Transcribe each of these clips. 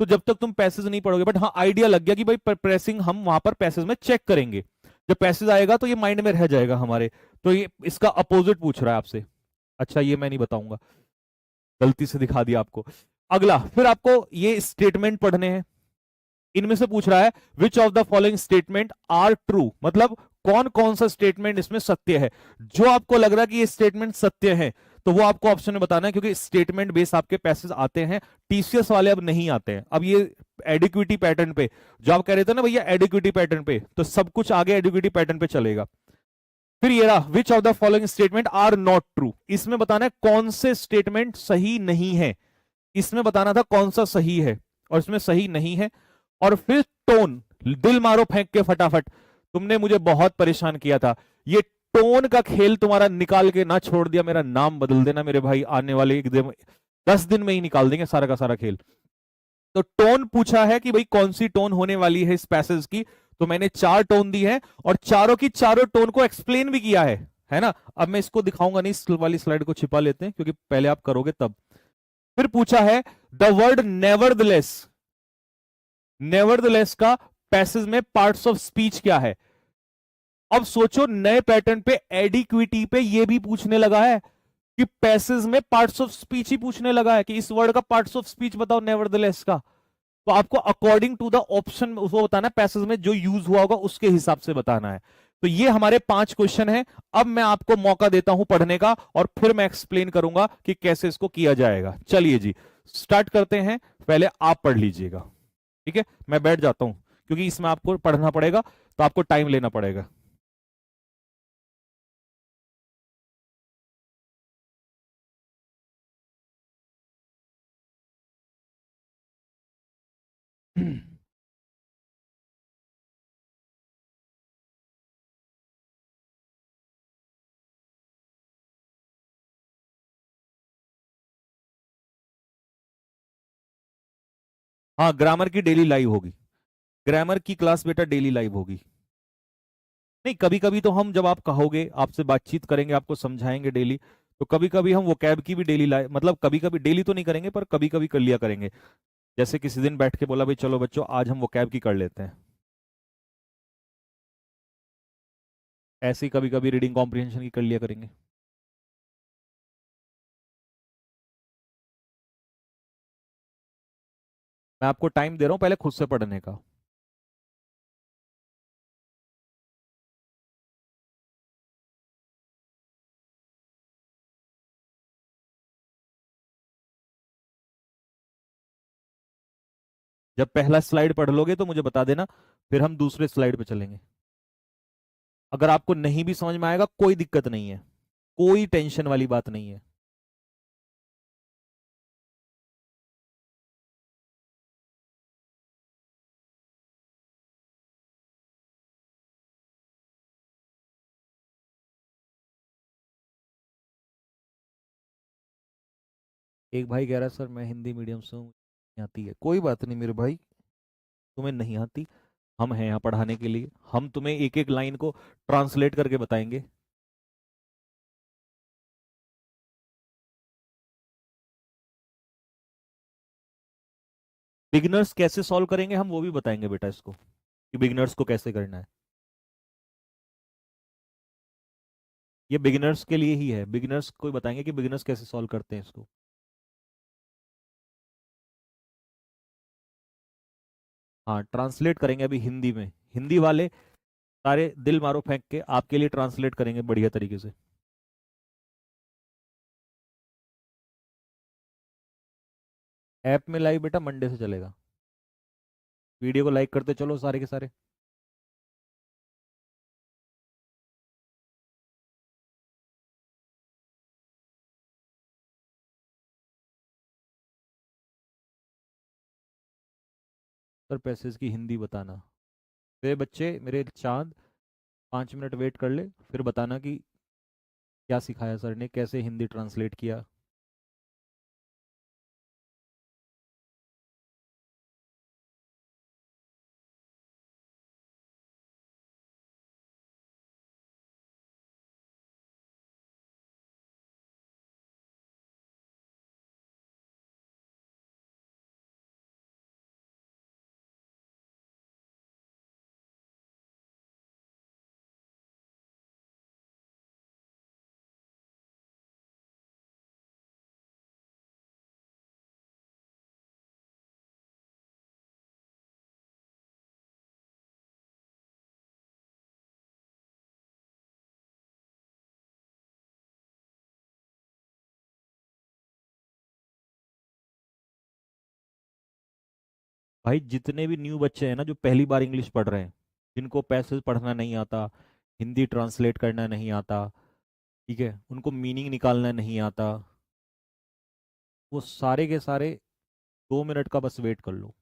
तो जब तक तुम पैसेज नहीं पढ़ोगे, बट हाँ आइडिया लग गया कि भाई प्रेसिंग हम वहां पर पैसेज में चेक करेंगे, जब पैसेज आएगा तो ये माइंड में रह जाएगा हमारे। तो ये इसका अपोजिट पूछ रहा है आपसे। अच्छा ये मैं नहीं बताऊंगा, गलती से दिखा दिया आपको। अगला फिर आपको ये स्टेटमेंट पढ़ने हैं। इनमें से पूछ रहा है which of the following statement are true, मतलब कौन कौन सा स्टेटमेंट इसमें सत्य है। जो आपको लग रहा है कि ये स्टेटमेंट सत्य है तो वो आपको ऑप्शन में बताना है, क्योंकि स्टेटमेंट बेस आपके पैसेज आते हैं, टीसीएस वाले अब नहीं आते हैं। अब ये एडिक्विटी पैटर्न पे, जो आप कह रहे थे ना भैया एडिक्विटी पैटर्न पे, तो सब कुछ आगे एडिक्विटी पैटर्न पे चलेगा। फिर ये रहा which of the following statement are not true, इसमें बताना है कौन से स्टेटमेंट सही नहीं है। इसमें बताना था कौन सा सही है और इसमें सही नहीं है। और फिर टोन, दिल मारो फेंक के फटाफट, तुमने मुझे बहुत परेशान किया था, ये टोन का खेल तुम्हारा निकाल के ना छोड़ दिया, मेरा नाम बदल देना मेरे भाई, आने वाले 10 दिन में ही निकाल देंगे सारा का सारा खेल। तो टोन पूछा है कि भाई कौन सी टोन होने वाली है इस पैसेज की, तो मैंने 4 टोन दी है और चारों की चारों टोन को एक्सप्लेन भी किया है ना। अब मैं इसको दिखाऊंगा नहीं, इस वाली स्लाइड को छिपा लेते हैं क्योंकि पहले आप करोगे तब। फिर पूछा है द वर्ड नेवरदलेस, नेवरदलेस का पैसेज में पार्ट्स ऑफ स्पीच क्या है। अब सोचो नए पैटर्न पे एडिक्विटी पे ये भी पूछने लगा है कि पैसेज में पार्ट्स ऑफ स्पीच ही पूछने लगा है कि इस वर्ड का पार्ट्स ऑफ स्पीच बताओ नेवरदलेस का। तो आपको अकॉर्डिंग टू द ऑप्शन उसको बताना है, पैसेज में जो यूज हुआ होगा उसके हिसाब से बताना है। तो ये हमारे 5 क्वेश्चन हैं। अब मैं आपको मौका देता हूं पढ़ने का और फिर मैं एक्सप्लेन करूंगा कि कैसे इसको किया जाएगा। चलिए जी स्टार्ट करते हैं, पहले आप पढ़ लीजिएगा। ठीक है मैं बैठ जाता हूं क्योंकि इसमें आपको पढ़ना पड़ेगा तो आपको टाइम लेना पड़ेगा। हाँ ग्रामर की डेली लाइव होगी, ग्रामर की क्लास बेटा डेली लाइव होगी। नहीं कभी कभी तो हम जब आप कहोगे आपसे बातचीत करेंगे आपको समझाएंगे डेली, तो कभी कभी हम वोकैब की भी डेली लाइव, मतलब कभी कभी डेली तो नहीं करेंगे पर कभी कभी कर लिया करेंगे। जैसे किसी दिन बैठ के बोला भाई चलो बच्चों आज हम वोकैब की कर लेते हैं, ऐसे ही कभी कभी रीडिंग कॉम्प्रिहेंशन की कर लिया करेंगे। मैं आपको टाइम दे रहा हूं पहले खुद से पढ़ने का। जब पहला स्लाइड पढ़ लोगे तो मुझे बता देना, फिर हम दूसरे स्लाइड पे चलेंगे। अगर आपको नहीं भी समझ में आएगा कोई दिक्कत नहीं है, कोई टेंशन वाली बात नहीं है। एक भाई कह रहा है सर मैं हिंदी मीडियम से हूँ नहीं आती है, कोई बात नहीं मेरे भाई, तुम्हें नहीं आती, हम हैं यहाँ पढ़ाने के लिए, हम तुम्हें एक एक लाइन को ट्रांसलेट करके बताएंगे। बिगिनर्स कैसे सॉल्व करेंगे हम वो भी बताएंगे बेटा इसको, कि बिगिनर्स को कैसे करना है। ये बिगिनर्स के लिए ही है, बिगिनर्स को बताएंगे कि बिगिनर्स कैसे सॉल्व करते हैं इसको। हाँ ट्रांसलेट करेंगे अभी हिंदी में, हिंदी वाले सारे दिल मारो फेंक के आपके लिए ट्रांसलेट करेंगे बढ़िया तरीके से। ऐप में लाइव बेटा मंडे से चलेगा, वीडियो को लाइक करते चलो सारे के सारे। सर पैसेज की हिंदी बताना, मेरे बच्चे मेरे चांद 5 मिनट वेट कर ले फिर बताना कि क्या सिखाया सर ने, कैसे हिंदी ट्रांसलेट किया। भाई जितने भी न्यू बच्चे हैं ना जो पहली बार इंग्लिश पढ़ रहे हैं, जिनको पैसेज पढ़ना नहीं आता, हिंदी ट्रांसलेट करना नहीं आता, ठीक है, उनको मीनिंग निकालना नहीं आता, वो सारे के सारे 2 मिनट का बस वेट कर लो।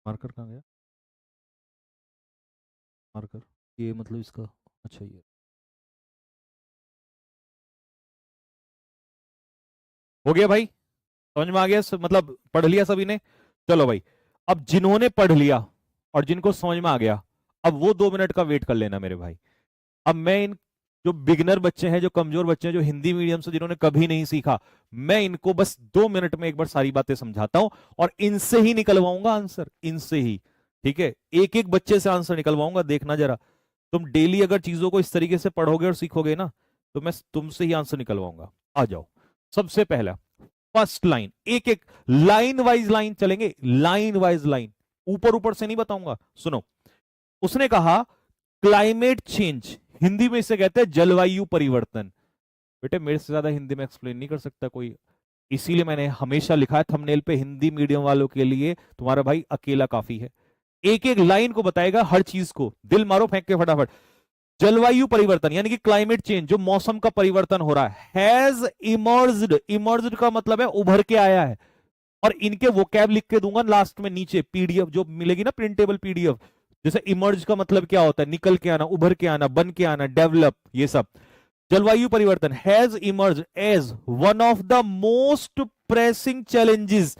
मार्कर कहाँ गया? मार्कर, ये मतलब इसका, अच्छा ये हो गया भाई, समझ में आ गया मतलब पढ़ लिया सभी ने। चलो भाई, अब जिन्होंने पढ़ लिया और जिनको समझ में आ गया, अब वो 2 मिनट का वेट कर लेना मेरे भाई। अब मैं इन जो बिगनर बच्चे हैं, जो कमजोर बच्चे हैं, जो हिंदी मीडियम से जिन्होंने कभी नहीं सीखा, मैं इनको बस 2 मिनट में एक बार सारी बातें समझाता हूं और इनसे ही निकलवाऊंगा आंसर, इनसे ही। ठीक है, एक एक बच्चे से आंसर निकलवाऊंगा, देखना जरा। तुम डेली अगर चीजों को इस तरीके से पढ़ोगे और सीखोगे ना, तो मैं तुमसे ही आंसर निकलवाऊंगा। आ जाओ, सबसे पहला फर्स्ट लाइन, एक एक लाइन वाइज लाइन चलेंगे, लाइन वाइज लाइन, ऊपर ऊपर से नहीं बताऊंगा, सुनो। उसने कहा क्लाइमेट चेंज, हिंदी में इसे कहते हैं जलवायु परिवर्तन। बेटे मेरे से ज्यादा हिंदी में एक्सप्लेन नहीं कर सकता कोई, इसीलिए मैंने हमेशा लिखा है थंबनेल पे, हिंदी मीडियम वालों के लिए तुम्हारा भाई अकेला काफी है। एक एक लाइन को बताएगा, हर चीज को, दिल मारो फेंक के फटाफट। जलवायु परिवर्तन यानी कि क्लाइमेट चेंज, जो मौसम का परिवर्तन हो रहा है, हैज इमर्ज्ड, इमर्ज्ड का मतलब है उभर के आया है। और इनके वोकैब लिख के दूंगा लास्ट में नीचे, पीडीएफ जो मिलेगी ना, प्रिंटेबल पीडीएफ। जैसे इमर्ज का मतलब क्या होता है, निकल के आना, उभर के आना, बन के आना, डेवलप, ये सब। जलवायु परिवर्तन has emerge as one of the most pressing challenges.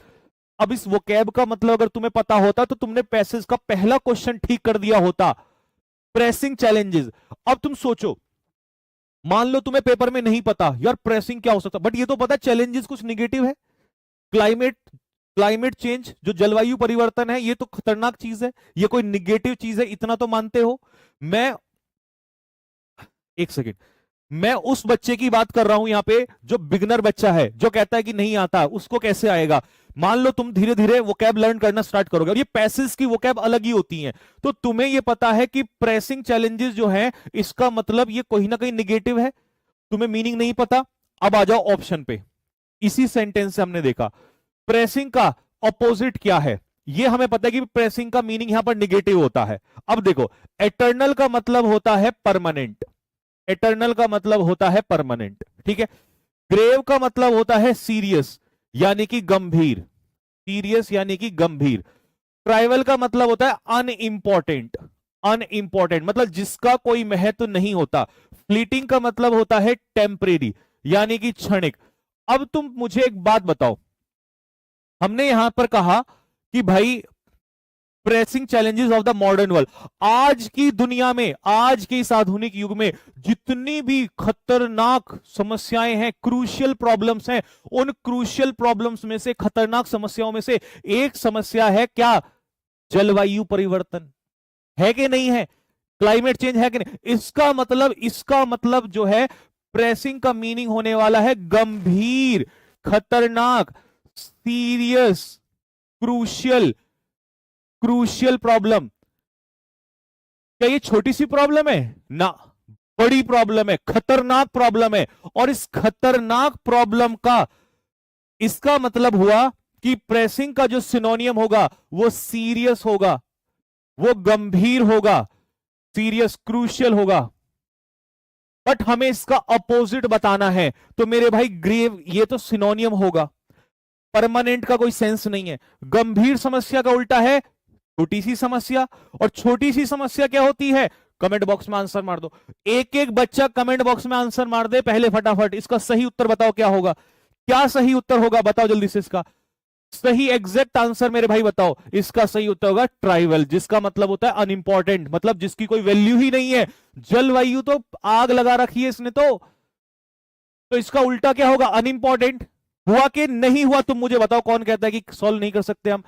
अब इस वोकैब का मतलब अगर तुम्हें पता होता तो तुमने पैसेज का पहला क्वेश्चन ठीक कर दिया होता। Pressing challenges. अब तुम सोचो, मान लो तुम्हें पेपर में नहीं पता यार प्रेसिंग क्या हो सकता, बट ये तो पता चैलेंजेस कुछ निगेटिव है। क्लाइमेट, क्लाइमेट चेंज जो जलवायु परिवर्तन है, ये तो खतरनाक चीज है, ये कोई निगेटिव चीज है, इतना तो मानते हो। मैं, एक सेकेंड, मैं उस बच्चे की बात कर रहा हूं यहां पे जो बिगनर बच्चा है, जो कहता है कि नहीं आता, उसको कैसे आएगा। मान लो तुम धीरे धीरे वोकैब लर्न करना स्टार्ट करोगे, और ये पैसेज की वोकैब अलग ही होती हैं, तो तुम्हें ये पता है कि प्रेसिंग चैलेंजेस जो है, इसका मतलब ये कहीं ना कहीं निगेटिव है। तुम्हें मीनिंग नहीं पता। अब आ जाओ ऑप्शन पे, इसी सेंटेंस से हमने देखा प्रेसिंग का ऑपोजिट क्या है, ये हमें पता है कि प्रेसिंग का मीनिंग यहां पर निगेटिव होता है। अब देखो, एटर्नल का मतलब होता है परमानेंट, एटर्नल का मतलब होता है परमानेंट, ठीक है। ग्रेव का मतलब होता है सीरियस, यानी कि गंभीर, सीरियस यानी कि गंभीर। ट्राइवल का मतलब होता है अनइंपॉर्टेंट, अनइंपॉर्टेंट मतलब जिसका कोई महत्व नहीं होता। फ्लीटिंग का मतलब होता है टेम्परेरी, यानी कि क्षणिक। अब तुम मुझे एक बात बताओ, हमने यहां पर कहा कि भाई pressing challenges of the modern world, आज की दुनिया में, आज के इस आधुनिक युग में जितनी भी खतरनाक समस्याएं हैं, क्रूशियल प्रॉब्लम्स हैं, उन क्रूशियल प्रॉब्लम्स में से, खतरनाक समस्याओं में से एक समस्या है क्या, जलवायु परिवर्तन, है कि नहीं है, क्लाइमेट चेंज है कि नहीं। इसका मतलब जो है, प्रेसिंग का मीनिंग होने वाला है गंभीर, खतरनाक, सीरियस, क्रूशियल, क्रूशियल प्रॉब्लम। क्या ये छोटी सी प्रॉब्लम है ना, बड़ी प्रॉब्लम है, खतरनाक प्रॉब्लम है। और इस खतरनाक प्रॉब्लम का, इसका मतलब हुआ कि प्रेसिंग का जो सिनोनियम होगा वो सीरियस होगा, वो गंभीर होगा, सीरियस क्रूशियल होगा। बट हमें इसका अपोजिट बताना है, तो मेरे भाई ग्रेव ये तो सिनोनियम होगा, परमानेंट का कोई सेंस नहीं है। गंभीर समस्या का उल्टा है छोटी सी समस्या, और छोटी सी समस्या क्या होती है? कमेंट बॉक्स में आंसर मार दो, एक एक बच्चा कमेंट बॉक्स में आंसर मार दे पहले फटाफट। इसका सही उत्तर बताओ क्या होगा, क्या सही उत्तर होगा, बताओ जल्दी से। इसका सही एग्जैक्ट आंसर मेरे भाई बताओ। इसका सही उत्तर होगा ट्राइवल, जिसका मतलब होता है अनइंपॉर्टेंट, मतलब जिसकी कोई वैल्यू ही नहीं है। जलवायु तो आग लगा रखी है इसने तो इसका उल्टा क्या होगा? अनइंपॉर्टेंट। हुआ कि नहीं हुआ तुम मुझे बताओ, कौन कहता है कि सॉल्व नहीं कर सकते हम?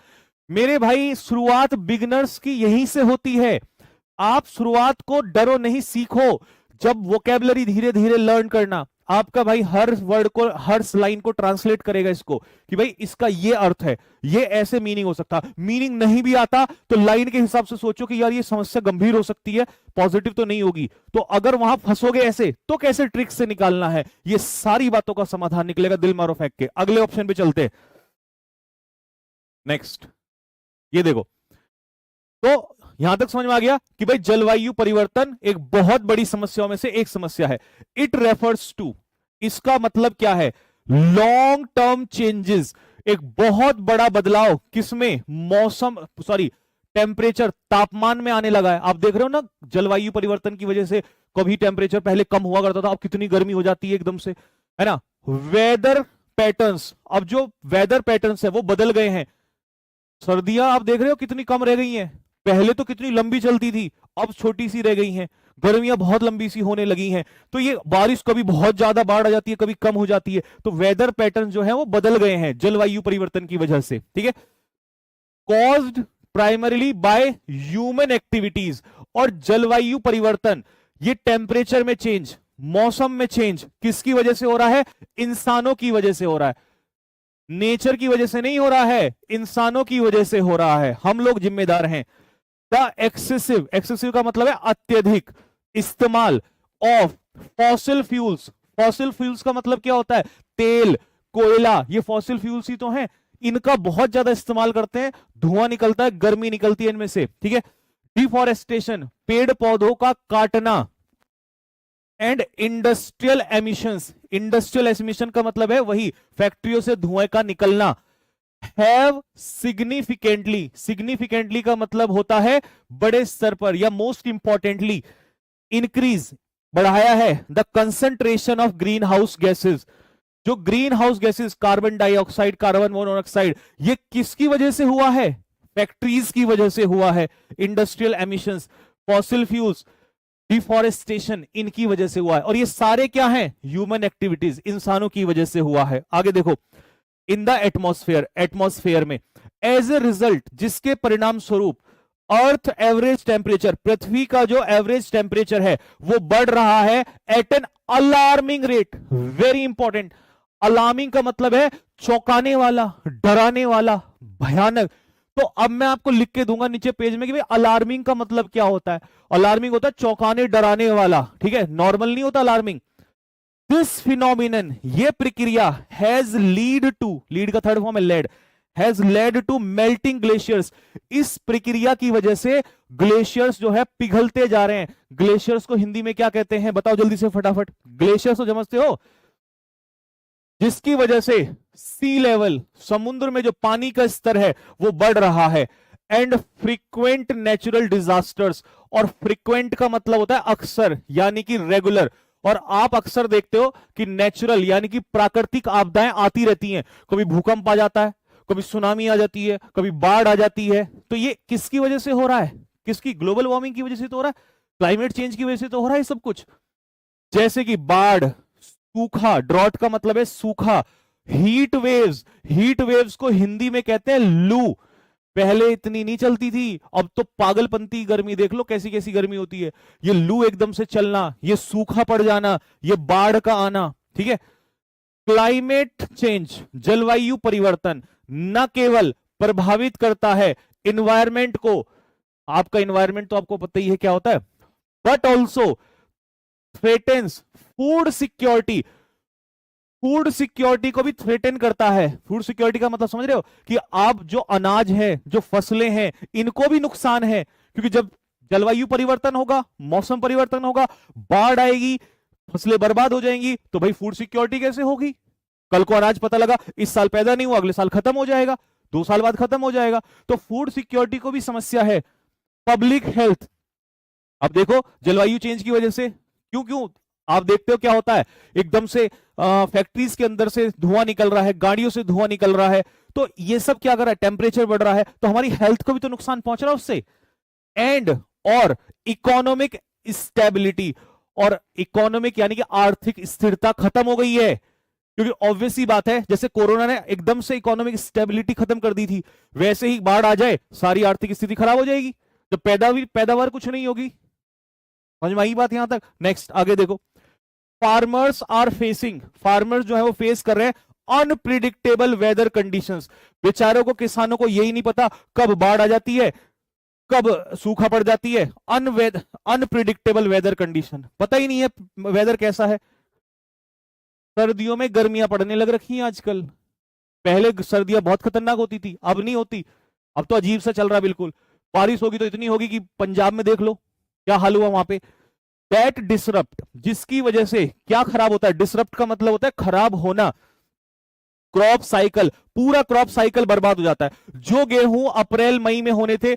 मेरे भाई शुरुआत बिगिनर्स की यहीं से होती है। आप शुरुआत को डरो नहीं, सीखो। जब वोकेबलरी धीरे धीरे लर्न करना, आपका भाई हर वर्ड को, हर लाइन को ट्रांसलेट करेगा इसको कि भाई इसका ये अर्थ है, ये ऐसे मीनिंग हो सकता। मीनिंग नहीं भी आता तो लाइन के हिसाब से सोचो कि यार ये समस्या गंभीर हो सकती है, पॉजिटिव तो नहीं होगी। तो अगर वहां फंसोगे ऐसे तो कैसे ट्रिक से निकालना है, ये सारी बातों का समाधान निकलेगा दिल मारो फेंक के। अगले ऑप्शन पे चलते, नेक्स्ट। ये देखो, तो यहां तक समझ में आ गया कि भाई जलवायु परिवर्तन एक बहुत बड़ी समस्याओं में से एक समस्या है। इट रेफर्स टू, इसका मतलब क्या है? लॉन्ग टर्म चेंजेस, एक बहुत बड़ा बदलाव किसमें? मौसम, सॉरी टेम्परेचर, तापमान में आने लगा है। आप देख रहे हो ना, जलवायु परिवर्तन की वजह से कभी टेम्परेचर पहले कम हुआ करता था, अब कितनी गर्मी हो जाती है एकदम से, है ना। वेदर पैटर्न्स, अब जो वेदर पैटर्न्स है वो बदल गए हैं। सर्दियां आप देख रहे हो कितनी कम रह गई हैं, पहले तो कितनी लंबी चलती थी, अब छोटी सी रह गई हैं। गर्मियां बहुत लंबी सी होने लगी हैं। तो ये बारिश कभी बहुत ज्यादा बाढ़ आ जाती है, कभी कम हो जाती है। तो वेदर पैटर्न जो है वो बदल गए हैं जलवायु परिवर्तन की वजह से, ठीक है। Caused primarily by human activities. और जलवायु परिवर्तन, ये टेम्परेचर में चेंज, मौसम में चेंज किसकी वजह से हो रहा है? इंसानों की वजह से हो रहा है। नेचर की वजह से नहीं हो रहा है, इंसानों की वजह से हो रहा है। हम लोग जिम्मेदार हैं। द एक्सेसिव, एक्सेसिव का मतलब है अत्यधिक इस्तेमाल of fossil fuels. Fossil fuels का मतलब क्या होता है? तेल, कोयला, ये फॉसिल फ्यूल्स ही तो हैं। इनका बहुत ज्यादा इस्तेमाल करते हैं, धुआं निकलता है, गर्मी निकलती है इनमें से, ठीक है। डिफॉरेस्टेशन, पेड़ पौधों का काटना। And industrial emissions, industrial emission का मतलब है वही फैक्ट्रियों से धुएं का निकलना। हैव सिग्निफिकेंटली, सिग्निफिकेंटली का मतलब होता है बड़े स्तर पर या मोस्ट इंपॉर्टेंटली इंक्रीज, बढ़ाया है the concentration of green house gases. जो green house gases, carbon dioxide, carbon monoxide, ये किसकी वजह से हुआ है? फैक्ट्रीज की वजह से हुआ है। Industrial emissions, fossil fuels, deforestation, इनकी वजह से हुआ है। और ये सारे क्या हैं? ह्यूमन एक्टिविटीज, इंसानों की वजह से हुआ है। आगे देखो, इन द एटमॉस्फेयर, एटमॉस्फेयर में एज ए रिजल्ट, जिसके परिणाम स्वरूप अर्थ एवरेज टेम्परेचर, पृथ्वी का जो एवरेज टेम्परेचर है वो बढ़ रहा है at an alarming rate. Very important, alarming का मतलब है चौंकाने वाला, डराने वाला, भयानक। तो अब मैं आपको लिख के दूंगा नीचे पेज में कि भाई अलार्मिंग का मतलब क्या होता है। अलार्मिंग होता है चौंकाने डराने वाला, ठीक है, नॉर्मल नहीं होता अलार्मिंग। दिस फिनोमिनन, ये प्रक्रिया हैज लीड टू, लीड का थर्ड फॉर्म है led, has led to melting glaciers. इस प्रक्रिया की वजह से ग्लेशियर्स जो है पिघलते जा रहे हैं। ग्लेशियर्स को हिंदी में क्या कहते हैं बताओ जल्दी से फटाफट। ग्लेशियर्स तो समझते हो, जिसकी वजह से सी लेवल, समुद्र में जो पानी का स्तर है वो बढ़ रहा है। एंड फ्रीक्वेंट नेचुरल डिजास्टर्स, और फ्रीक्वेंट का मतलब होता है अक्सर, यानी कि रेगुलर। और आप अक्सर देखते हो कि नेचुरल यानी कि प्राकृतिक आपदाएं आती रहती हैं। कभी भूकंप आ जाता है, कभी सुनामी आ जाती है, कभी बाढ़ आ जाती है। तो ये किसकी वजह से हो रहा है? किसकी? ग्लोबल वार्मिंग की वजह से तो हो रहा है, क्लाइमेट चेंज की वजह से तो हो रहा है सब कुछ। जैसे कि बाढ़, सूखा, ड्रॉट का मतलब है सूखा। हीट वेव्स, हीट वेव्स को हिंदी में कहते हैं लू। पहले इतनी नहीं चलती थी, अब तो पागलपंती गर्मी देख लो, कैसी कैसी गर्मी होती है। ये लू एकदम से चलना, ये सूखा पड़ जाना, ये बाढ़ का आना, ठीक है। क्लाइमेट चेंज, जलवायु परिवर्तन न केवल प्रभावित करता है इन्वायरमेंट को, आपका इन्वायरमेंट तो आपको पता ही है क्या होता है, but also threatens food security. Food security को भी थ्रेटन करता है। फूड सिक्योरिटी का मतलब समझ रहे हो कि आप जो अनाज है, जो फसलें हैं, इनको भी नुकसान है, क्योंकि जब जलवायु परिवर्तन होगा, मौसम परिवर्तन होगा, बाढ़ आएगी, फसलें बर्बाद हो जाएंगी, तो भाई फूड सिक्योरिटी कैसे होगी? कल को अनाज पता लगा इस साल पैदा नहीं हुआ, अगले साल खत्म हो जाएगा, 2 साल बाद खत्म हो जाएगा, तो फूड सिक्योरिटी को भी समस्या है। पब्लिक हेल्थ, अब देखो जलवायु चेंज की वजह से क्यों क्यों आप देखते हो क्या होता है, एकदम से फैक्ट्रीज के अंदर से धुआं निकल रहा है, गाड़ियों से धुआं निकल रहा है, तो ये सब क्या कर रहा है, टेम्परेचर बढ़ रहा है, तो हमारी हेल्थ को भी तो नुकसान पहुंच रहा है उससे। एंड और इकोनॉमिक स्टेबिलिटी, और इकोनॉमिक यानी कि आर्थिक स्थिरता खत्म हो गई है, क्योंकि ऑब्वियस ही बात है, जैसे कोरोना ने एकदम से इकोनॉमिक स्टेबिलिटी खत्म कर दी थी, वैसे ही बाढ़ आ जाए सारी आर्थिक स्थिति खराब हो जाएगी, तो पैदावार कुछ नहीं होगी। समझ में आई बात यहां तक? नेक्स्ट आगे देखो, फार्मर्स जो है वो फेस कर रहे हैं अनप्रिडिक्टेबल वेदर कंडीशंस। बेचारों को, किसानों को यही नहीं पता कब बाढ़ आ जाती है, कब सूखा पड़ जाती है। अनप्रिडिक्टेबल वेदर कंडीशन, पता ही नहीं है वेदर कैसा है। सर्दियों में गर्मियां पड़ने लग रखी हैं आजकल, पहले सर्दियां बहुत खतरनाक होती थी, अब नहीं होती, अब तो अजीब सा चल रहा है बिल्कुल। बारिश होगी तो इतनी होगी कि पंजाब में देख लो क्या हाल हुआ वहां पे। दैट डिसरप्ट, जिसकी वजह से क्या खराब होता है, डिसरप्ट का मतलब होता है खराब होना, क्रॉप साइकिल, पूरा क्रॉप साइकिल बर्बाद हो जाता है। जो गेहूं अप्रैल मई में होने थे,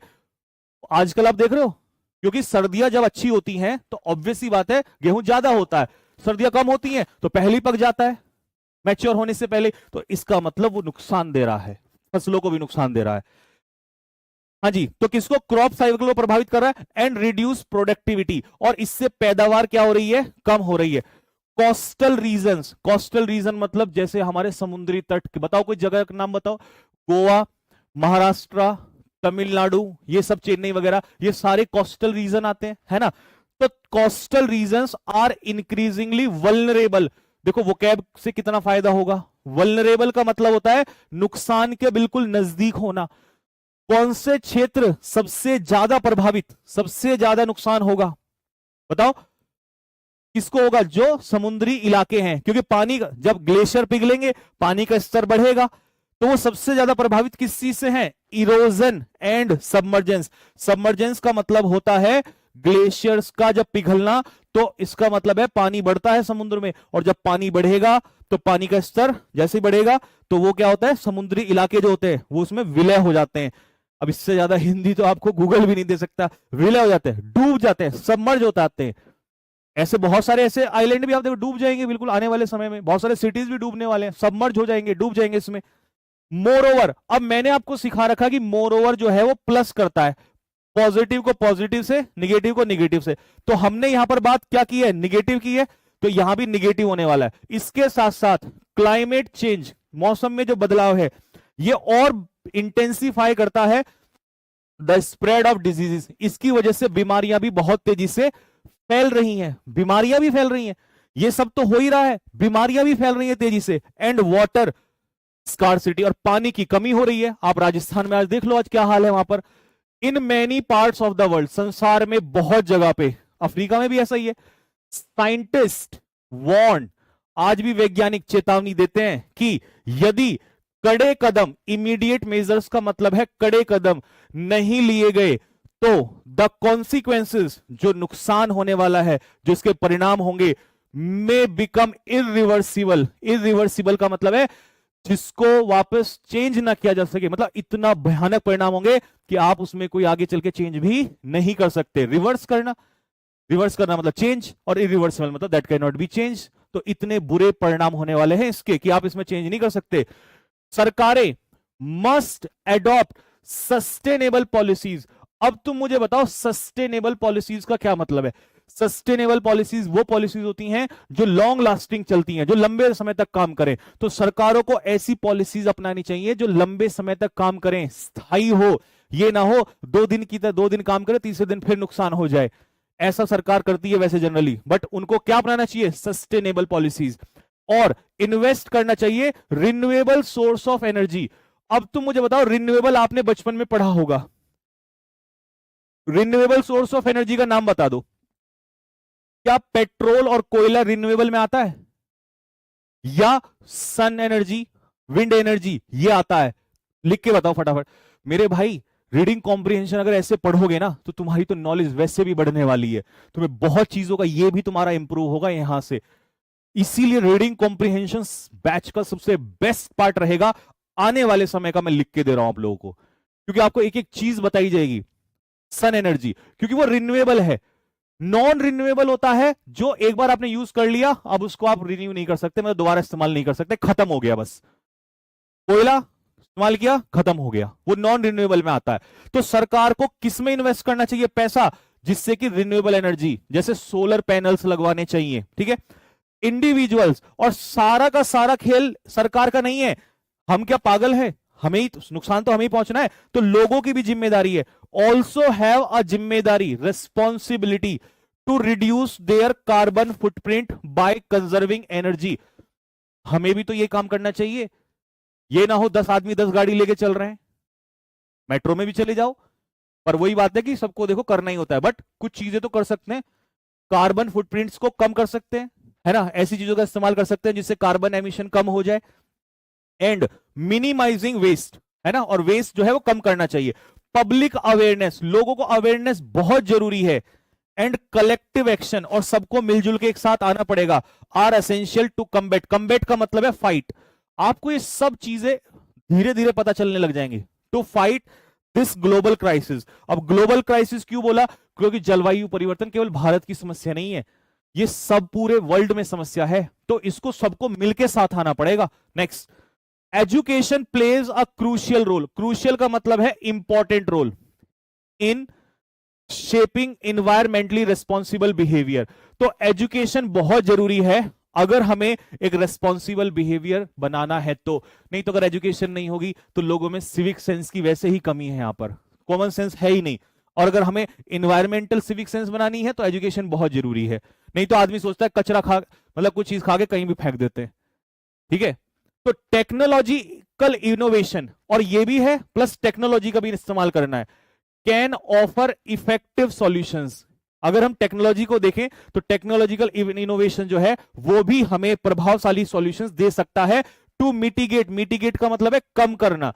आजकल आप देख रहे हो, क्योंकि सर्दियां जब अच्छी होती हैं तो ऑब्वियस सी बात है गेहूं ज्यादा होता है, सर्दियां कम होती हैं तो पहले ही पक जाता है मैच्योर होने से पहले, तो इसका मतलब वो नुकसान दे रहा है, फसलों को भी नुकसान दे रहा है। हाँ जी, तो किसको, क्रॉप साइकिल को प्रभावित कर रहा है। एंड रिड्यूस प्रोडक्टिविटी, और इससे पैदावार क्या हो रही है, कम हो रही है। कोस्टल रीजन मतलब जैसे हमारे समुद्री तट के, बताओ कोई जगह का नाम बताओ, गोवा, महाराष्ट्र, तमिलनाडु, ये सब, चेन्नई वगैरह, ये सारे कोस्टल रीजन आते हैं, है ना। तो coastal regions are increasingly vulnerable. देखो वोकैब से कितना फायदा होगा, वल्नरेबल का मतलब होता है नुकसान के बिल्कुल नजदीक होना। कौन से क्षेत्र सबसे ज्यादा प्रभावित, सबसे ज्यादा नुकसान होगा, बताओ किसको होगा, जो समुद्री इलाके हैं, क्योंकि पानी जब ग्लेशियर पिघलेंगे पानी का स्तर बढ़ेगा, तो वो सबसे ज्यादा प्रभावित किस चीज से है, इरोजन एंड सबमर्जेंस। सबमर्जेंस का मतलब होता है ग्लेशियर्स का जब पिघलना, तो इसका मतलब है पानी बढ़ता है समुद्र में, और जब पानी बढ़ेगा तो पानी का स्तर जैसे बढ़ेगा तो वो क्या होता है, समुद्री इलाके जो होते हैं वो उसमें विलय हो जाते हैं। अब इससे ज्यादा हिंदी तो आपको गूगल भी नहीं दे सकता, विलय हो जाते हैं, डूब जाते हैं, सबमर्ज होते आते हैं। ऐसे बहुत सारे ऐसे आइलैंड भी आप देखो डूब जाएंगे बिल्कुल आने वाले समय में, बहुत सारे सिटीज भी डूबने वाले हैं, सबमर्ज हो जाएंगे, डूब जाएंगे इसमें। मोरओवर, अब मैंने आपको सिखा रखा कि मोरओवर जो है वो प्लस करता है, पॉजिटिव को पॉजिटिव से, निगेटिव को निगेटिव से, तो हमने यहां पर बात क्या की है, निगेटिव की है, तो यहां भी निगेटिव होने वाला है। इसके साथ साथ क्लाइमेट चेंज, मौसम में जो बदलाव है, ये और इंटेंसिफाई करता है द स्प्रेड ऑफ डिजीजेस। इसकी वजह से बीमारियां भी बहुत तेजी से फैल रही हैं, बीमारियां भी फैल रही हैं, ये सब तो हो ही रहा है, बीमारियां भी फैल रही हैं तेजी से। एंड वाटर स्कार्सिटी, और पानी की कमी हो रही है। आप राजस्थान में आज देख लो आज क्या हाल है वहां पर। In many parts of the world, संसार में बहुत जगह पे, अफ्रीका में भी ऐसा ही है। साइंटिस्ट वार्न, आज भी वैज्ञानिक चेतावनी देते हैं कि यदि कड़े कदम, इमीडिएट मेजर्स का मतलब है कड़े कदम नहीं लिए गए, तो द कॉन्सिक्वेंसेस, जो नुकसान होने वाला है, जो इसके परिणाम होंगे, मे बिकम इरिवर्सिबल। इरिवर्सिबल का मतलब है जिसको वापस चेंज ना किया जा सके, मतलब इतना भयानक परिणाम होंगे कि आप उसमें कोई आगे चल के चेंज भी नहीं कर सकते। रिवर्स करना मतलब चेंज, और इरिवर्सिबल मतलब that can not be change. तो इतने बुरे परिणाम होने वाले हैं इसके कि आप इसमें चेंज नहीं कर सकते। सरकारें मस्ट एडॉप्ट सस्टेनेबल पॉलिसीज। अब तुम मुझे बताओ सस्टेनेबल पॉलिसीज का क्या मतलब है। सस्टेनेबल पॉलिसीज वो पॉलिसीज होती हैं जो लॉन्ग लास्टिंग चलती हैं, जो लंबे समय तक काम करें। तो सरकारों को ऐसी पॉलिसीज अपनानी चाहिए जो लंबे समय तक काम करें, स्थायी हो, ये ना हो 2 दिन की तरह 2 दिन काम करे, तीसरे दिन फिर नुकसान हो जाए। ऐसा सरकार करती है वैसे जनरली, बट उनको क्या अपनाना चाहिए, सस्टेनेबल पॉलिसीज। और इन्वेस्ट करना चाहिए रिन्यूएबल सोर्स ऑफ एनर्जी। अब तुम मुझे बताओ, रिन्यूएबल आपने बचपन में पढ़ा होगा, रिन्यूएबल सोर्स ऑफ एनर्जी का नाम बता दो। क्या पेट्रोल और कोयला रिन्यूएबल में आता है? या सन एनर्जी, विंड एनर्जी, ये आता है? लिख के बताओ फटाफट मेरे भाई। रीडिंग कॉम्प्रिहेंशन अगर ऐसे पढ़ोगे ना तो तुम्हारी तो नॉलेज वैसे भी बढ़ने वाली है, तुम्हें बहुत चीजों का ये भी तुम्हारा इंप्रूव होगा यहां से। इसीलिए रीडिंग कॉम्प्रिहेंशन बैच का सबसे बेस्ट पार्ट रहेगा आने वाले समय का, मैं लिख के दे रहा हूं आप लोगों को, क्योंकि आपको एक एक चीज बताई जाएगी। सन एनर्जी क्योंकि वो रिन्यूएबल है, नॉन रिन्यूएबल होता है जो एक बार आपने यूज कर लिया अब उसको आप रिन्यू नहीं कर सकते, मतलब दोबारा इस्तेमाल नहीं कर सकते, खत्म हो गया बस। कोयला इस्तेमाल किया खत्म हो गया, वो नॉन रिन्यूएबल में आता है। तो सरकार को किस में इन्वेस्ट करना चाहिए पैसा? जिससे कि रिन्यूएबल एनर्जी, जैसे सोलर पैनल्स लगवाने चाहिए, ठीक है। इंडिविजुअल्स, और सारा का सारा खेल सरकार का नहीं है। हम क्या पागल है? हमें ही नुकसान तो हमें ही पहुंचना है, तो लोगों की भी जिम्मेदारी है। ऑल्सो हैव अ जिम्मेदारी, responsibility to reduce their carbon footprint by conserving energy. हमें भी तो ये काम करना चाहिए। ये ना हो 10 आदमी 10 गाड़ी लेके चल रहे हैं, मेट्रो में भी चले जाओ, पर वही बात है कि सबको देखो करना ही होता है, बट कुछ चीजें तो कर सकते हैं, कार्बन फुटप्रिंट्स को कम कर सकते हैं, है ना, ऐसी चीजों का इस्तेमाल कर सकते हैं जिससे कार्बन एमिशन कम हो जाए। एंड मिनिमाइजिंग वेस्ट, है ना, और वेस्ट जो है वो कम करना चाहिए। पब्लिक अवेयरनेस, लोगों को अवेयरनेस बहुत जरूरी है। एंड कलेक्टिव एक्शन, और सबको मिलजुल के एक साथ आना पड़ेगा, are essential to combat. Combat का मतलब है फाइट। आपको ये सब चीजें धीरे धीरे पता चलने लग जाएंगी। To fight this global crisis. अब ग्लोबल क्राइसिस क्यों बोला? क्योंकि जलवायु परिवर्तन केवल भारत की समस्या नहीं है, ये सब पूरे वर्ल्ड में समस्या है, तो इसको सबको मिलके साथ आना पड़ेगा। Next, education plays a crucial role. Crucial का मतलब है important role in shaping environmentally responsible behaviour. तो एजुकेशन बहुत जरूरी है अगर हमें एक रेस्पॉन्सिबल बिहेवियर बनाना है तो। नहीं तो अगर एजुकेशन नहीं होगी तो लोगों में सिविक सेंस की वैसे ही कमी है, यहां पर कॉमन सेंस है ही नहीं। और अगर हमें इन्वायरमेंटल सिविक सेंस बनानी है तो एजुकेशन बहुत जरूरी है। नहीं तो आदमी सोचता है कचरा खा, मतलब कुछ चीज खा के कहीं भी फेंक देते हैं, ठीक है। तो टेक्नोलॉजिकल इनोवेशन, और ये भी है प्लस टेक्नोलॉजी का भी इस्तेमाल करना है, कैन ऑफर इफेक्टिव सॉल्यूशंस। अगर हम टेक्नोलॉजी को देखें तो टेक्नोलॉजिकल इनोवेशन जो है वो भी हमें प्रभावशाली सॉल्यूशंस दे सकता है। टू मिटिगेट, मिटिगेट का मतलब है कम करना,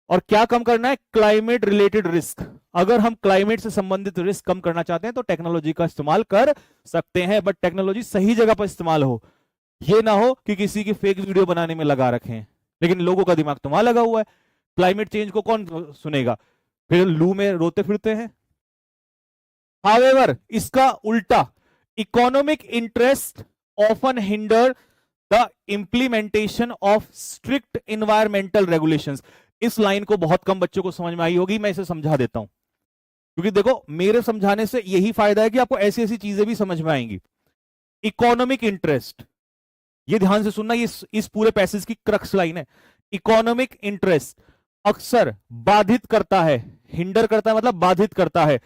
और क्या कम करना है? Climate related risk. अगर हम क्लाइमेट से संबंधित रिस्क कम करना चाहते हैं तो टेक्नोलॉजी का इस्तेमाल कर सकते हैं, बट टेक्नोलॉजी सही जगह पर इस्तेमाल हो। ये ना हो कि किसी की फेक वीडियो बनाने में लगा रखें, लेकिन लोगों का दिमाग तो वहां लगा हुआ है। क्लाइमेट चेंज को कौन सुनेगा? फिर लू में रोते फिरते हैं। हावेवर, इसका उल्टा, economic interest often hinder the implementation of strict environmental regulations. इस लाइन को बहुत कम बच्चों को समझ में आई होगी, मैं इसे समझा देता हूं, क्योंकि देखो मेरे समझाने से यही फायदा है कि आपको ऐसी ऐसी चीजें भी समझ में आएंगी। इकोनॉमिक इंटरेस्ट, ये ध्यान से सुनना, ये इस पूरे पैसेज की क्रक्स लाइन है। इकोनॉमिक इंटरेस्ट अक्सर बाधित करता है, हिंडर करता है मतलब बाधित करता है,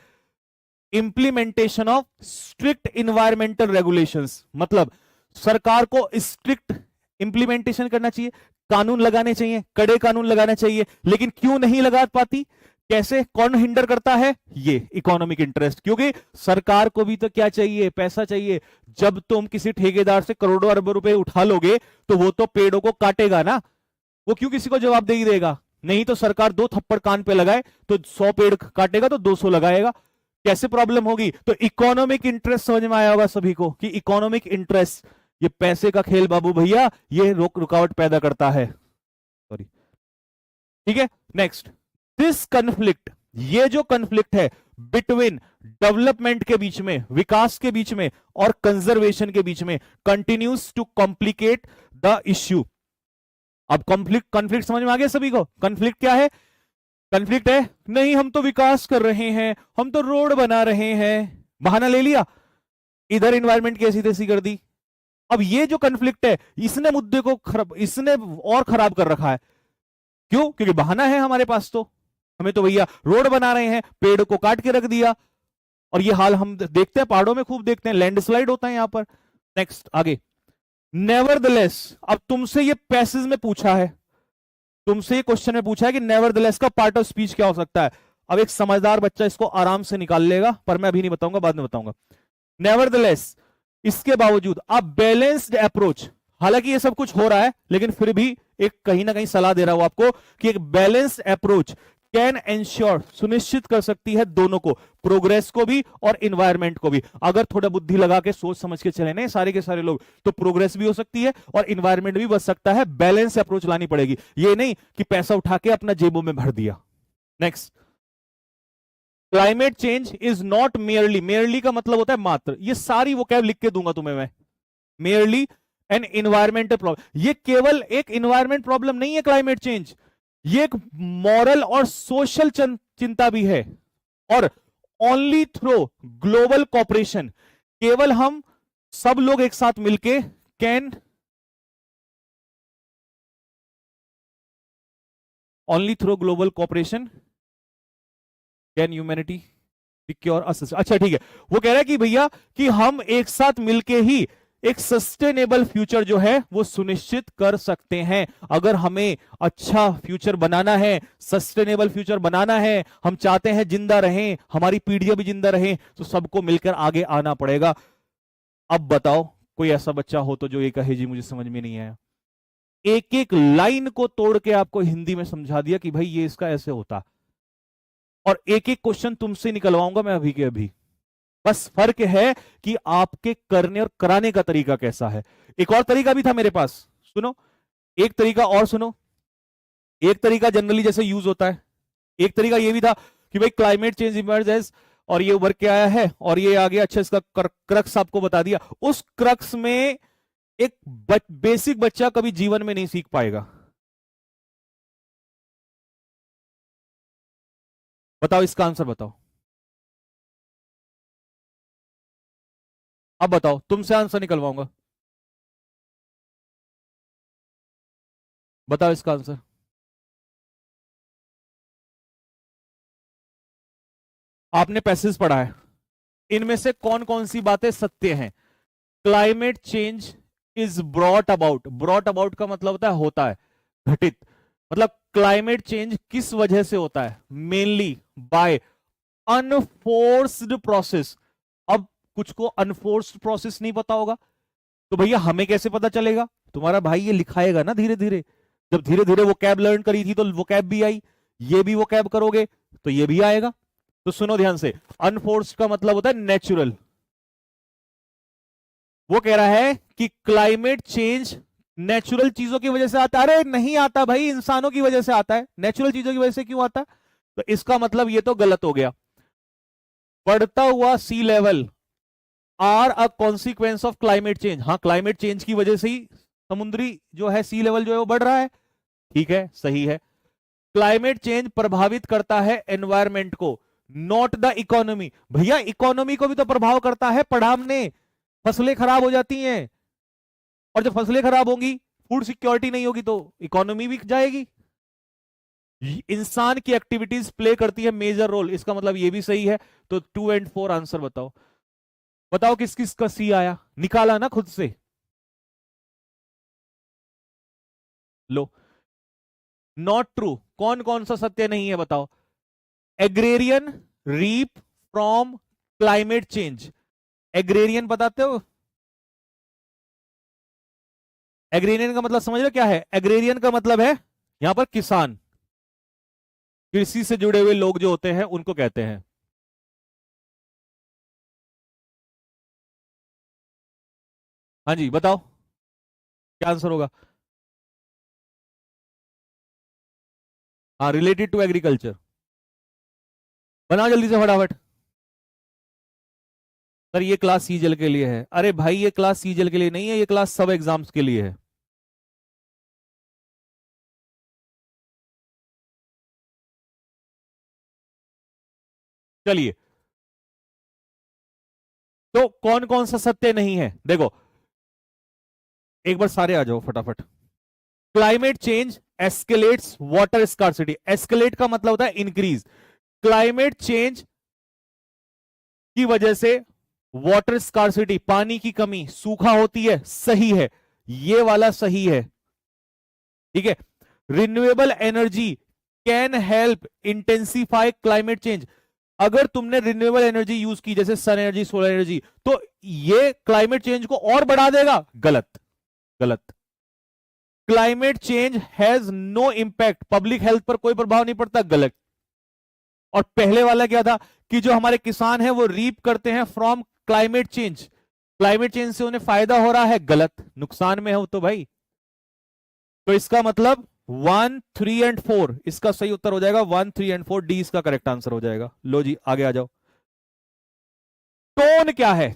implementation of strict environmental regulations. मतलब सरकार को स्ट्रिक्ट इंप्लीमेंटेशन करना चाहिए, कानून लगाने चाहिए, कड़े कानून लगाने चाहिए, लेकिन क्यों नहीं लगा पाती? कैसे? कौन हिंडर करता है? ये इकोनॉमिक इंटरेस्ट। क्योंकि सरकार को भी तो क्या चाहिए? पैसा चाहिए। जब तुम किसी ठेकेदार से करोड़ों अरबों रुपए उठा लोगे तो वो तो पेड़ों को काटेगा ना, वो क्यों किसी को जवाबदेही देगा? नहीं तो सरकार 2 थप्पड़ कान पे लगाए तो 100 पेड़ काटेगा तो 200 लगाएगा, कैसे प्रॉब्लम होगी? तो इकोनॉमिक इंटरेस्ट समझ में आया होगा सभी को कि इकोनॉमिक इंटरेस्ट, ये पैसे का खेल बाबू भैया, ये रुकावट पैदा करता है। सॉरी, ठीक है। नेक्स्ट, दिस कन्फ्लिक्ट, ये जो कन्फ्लिक्ट है बिटवीन डेवलपमेंट के बीच में, विकास के बीच में, और कंजर्वेशन के बीच में, continues to complicate the issue. अब कॉन्फ्लिक्ट समझ में आ गया सभी को? कॉन्फ्लिक्ट क्या है? कॉन्फ्लिक्ट है नहीं हम तो विकास कर रहे हैं, हम तो रोड बना रहे हैं, बहाना ले लिया, इधर एनवायरनमेंट की ऐसी तैसी कर दी। अब ये जो कॉन्फ्लिक्ट है इसने मुद्दे को इसने और खराब कर रखा है। क्यों? क्योंकि बहाना है हमारे पास, तो हमें तो भैया रोड बना रहे हैं, पेड़ को काट के रख दिया, और ये हाल हम देखते हैं, पहाड़ों में खूब देखते हैं, लैंडस्लाइड होता है यहां पर। नेक्स्ट, आगे, नेवरदलेस, अब तुमसे ये पैसेज में पूछा है, तुमसे ये क्वेश्चन में पूछा है कि नेवरदलेस का पार्ट ऑफ स्पीच क्या हो सकता है। अब एक समझदार बच्चा इसको आराम से निकाल लेगा, पर मैं अभी नहीं बताऊंगा, बाद में बताऊंगा। नेवरदलेस, इसके बावजूद, अ बैलेंस्ड अप्रोच, हालांकि ये सब कुछ हो रहा है, लेकिन फिर भी एक कहीं ना कहीं सलाह दे रहा हूं आपको कि एक बैलेंस्ड अप्रोच कैन एंश्योर, सुनिश्चित कर सकती है दोनों को, प्रोग्रेस को भी और इन्वायरमेंट को भी। अगर थोड़ा बुद्धि लगा के सोच समझ के चले ना सारे के सारे लोग, तो प्रोग्रेस भी हो सकती है और इन्वायरमेंट भी बच सकता है। बैलेंस अप्रोच लानी पड़ेगी, ये नहीं कि पैसा उठा के अपना जेबों में भर दिया। Next, climate change is not merely, merely का मतलब होता है मात्र, ये सारी वो कैब लिख के दूंगा तुम्हें मैं, मेयरली एन इन्वायरमेंटल प्रॉब्लम, ये केवल एक इन्वायरमेंट प्रॉब्लम नहीं है क्लाइमेट चेंज, ये एक मॉरल और सोशल चिंता भी है। और ओनली थ्रू ग्लोबल कॉपरेशन, केवल हम सब लोग एक साथ मिलके can, only through global cooperation can humanity secure us. अच्छा ठीक है, वो कह रहा है कि भैया कि हम एक साथ मिलके ही एक सस्टेनेबल फ्यूचर जो है वो सुनिश्चित कर सकते हैं। अगर हमें अच्छा फ्यूचर बनाना है, सस्टेनेबल फ्यूचर बनाना है, हम चाहते हैं जिंदा रहें, हमारी पीढ़ियां भी जिंदा रहें, तो सबको मिलकर आगे आना पड़ेगा। अब बताओ कोई ऐसा बच्चा हो तो जो ये कहे जी मुझे समझ में नहीं आया, एक एक लाइन को तोड़ के आपको हिंदी में समझा दिया कि भाई ये इसका ऐसे होता, और एक एक क्वेश्चन तुमसे निकलवाऊंगा मैं अभी के अभी। बस फर्क है कि आपके करने और कराने का तरीका कैसा है। एक और तरीका भी था मेरे पास, सुनो एक तरीका और सुनो। एक तरीका जनरली जैसे यूज होता है, एक तरीका ये भी था कि भाई क्लाइमेट चेंज इमर्जेस और ये उभर के आया है और ये आ गया, अच्छा इसका क्रक्स आपको बता दिया। उस क्रक्स में एक बेसिक बच्चा कभी जीवन में नहीं सीख पाएगा। बताओ इसका आंसर बताओ, अब बताओ, तुमसे आंसर निकलवाऊंगा, बताओ इसका आंसर। आपने पैसेज पढ़ा है, इनमें से कौन कौन सी बातें सत्य हैं? Climate change is brought about, brought about का मतलब होता है घटित, मतलब क्लाइमेट चेंज किस वजह से होता है? Mainly by unforced process. अब कुछ को अनफोर्स्ड प्रोसेस नहीं पता होगा, तो भैया हमें कैसे पता चलेगा? तुम्हारा भाई ये लिखाएगा ना धीरे धीरे, जब धीरे धीरे वो कैब लर्न करी थी तो वो कैब भी आई, ये भी वो कैब करोगे तो ये भी आएगा। तो सुनो ध्यान से, अनफोर्स्ड का मतलब होता है नेचुरल। वो कह रहा है कि क्लाइमेट चेंज नेचुरल चीजों की वजह से आता है। अरे नहीं आता भाई, इंसानों की वजह से आता है। नेचुरल चीजों की वजह से क्यों आता है? तो इसका मतलब ये तो गलत हो गया। बढ़ता हुआ sea level are a consequence of climate change. हाँ, क्लाइमेट चेंज की वजह से ही समुद्री जो है सी लेवल जो है वो बढ़ रहा है, ठीक है, सही है। क्लाइमेट चेंज प्रभावित करता है एनवायरमेंट को, नॉट द इकोनॉमी। भैया इकोनॉमी को भी तो प्रभाव करता है, पढ़ा हमने, फसलें खराब हो जाती हैं, और जब फसलें खराब होंगी, फूड सिक्योरिटी नहीं होगी, तो इकोनॉमी भी जाएगी। इंसान की एक्टिविटीज प्ले करती है मेजर रोल, इसका मतलब ये भी सही है। तो 2 और 4 आंसर बताओ, बताओ किस किस का सी आया, निकाला ना खुद से, लो। नॉट ट्रू, कौन कौन सा सत्य नहीं है बताओ? Agrarian reap from climate change. Agrarian बताते हो? एग्रेरियन का मतलब समझ लो क्या है? एग्रेरियन का मतलब है यहां पर किसान, कृषि से जुड़े हुए लोग जो होते हैं उनको कहते हैं। हाँ जी बताओ क्या आंसर होगा? हाँ, रिलेटेड टू एग्रीकल्चर। बनाओ जल्दी से फटाफट। सर ये क्लास सीजल के लिए है। अरे भाई ये क्लास सीजल के लिए नहीं है, ये क्लास सब एग्जाम्स के लिए है। चलिए, तो कौन कौन सा सत्य नहीं है देखो, एक बार सारे आ जाओ फटाफट। Climate change escalates water scarcity. Escalate का मतलब होता है इंक्रीज। क्लाइमेट चेंज की वजह से वाटर स्कार्सिटी, पानी की कमी, सूखा होती है, सही है, ये वाला सही है, ठीक है। Renewable energy can help intensify climate change. अगर तुमने रिन्यूएबल एनर्जी यूज की जैसे सन एनर्जी, सोलर एनर्जी, तो ये क्लाइमेट चेंज को और बढ़ा देगा, गलत। गलत। Climate change has no impact, public health पर कोई प्रभाव नहीं पड़ता, गलत। और पहले वाला क्या था कि जो हमारे किसान हैं वो रीप करते हैं from climate change, climate change से उन्हें फायदा हो रहा है, गलत, नुकसान में हो तो भाई। तो इसका मतलब 1, 3 एंड 4 इसका सही उत्तर हो जाएगा, 1, 3 एंड 4 डी इसका करेक्ट आंसर हो जाएगा। लो जी आगे आ जाओ। टोन क्या है?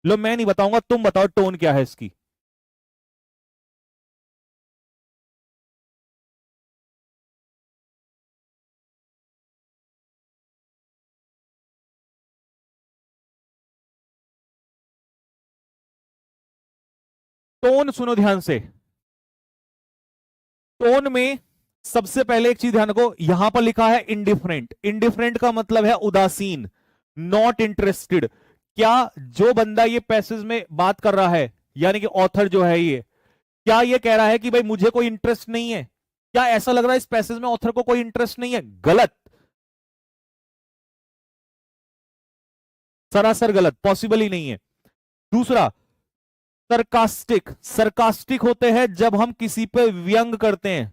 लो मैं नहीं बताऊंगा, तुम बताओ टोन क्या है इसकी। टोन सुनो ध्यान से। टोन में सबसे पहले एक चीज ध्यान रखो, यहां पर लिखा है इंडिफरेंट, इंडिफरेंट का मतलब है उदासीन, नॉट इंटरेस्टेड। क्या जो बंदा ये पैसेज में बात कर रहा है, यानी कि ऑथर जो है ये, क्या ये कह रहा है कि भाई मुझे कोई इंटरेस्ट नहीं है? क्या ऐसा लग रहा है इस पैसेज में ऑथर को कोई इंटरेस्ट नहीं है? गलत, सरासर गलत, पॉसिबल ही नहीं है। दूसरा, सरकास्टिक, सरकास्टिक होते हैं जब हम किसी पे व्यंग करते हैं,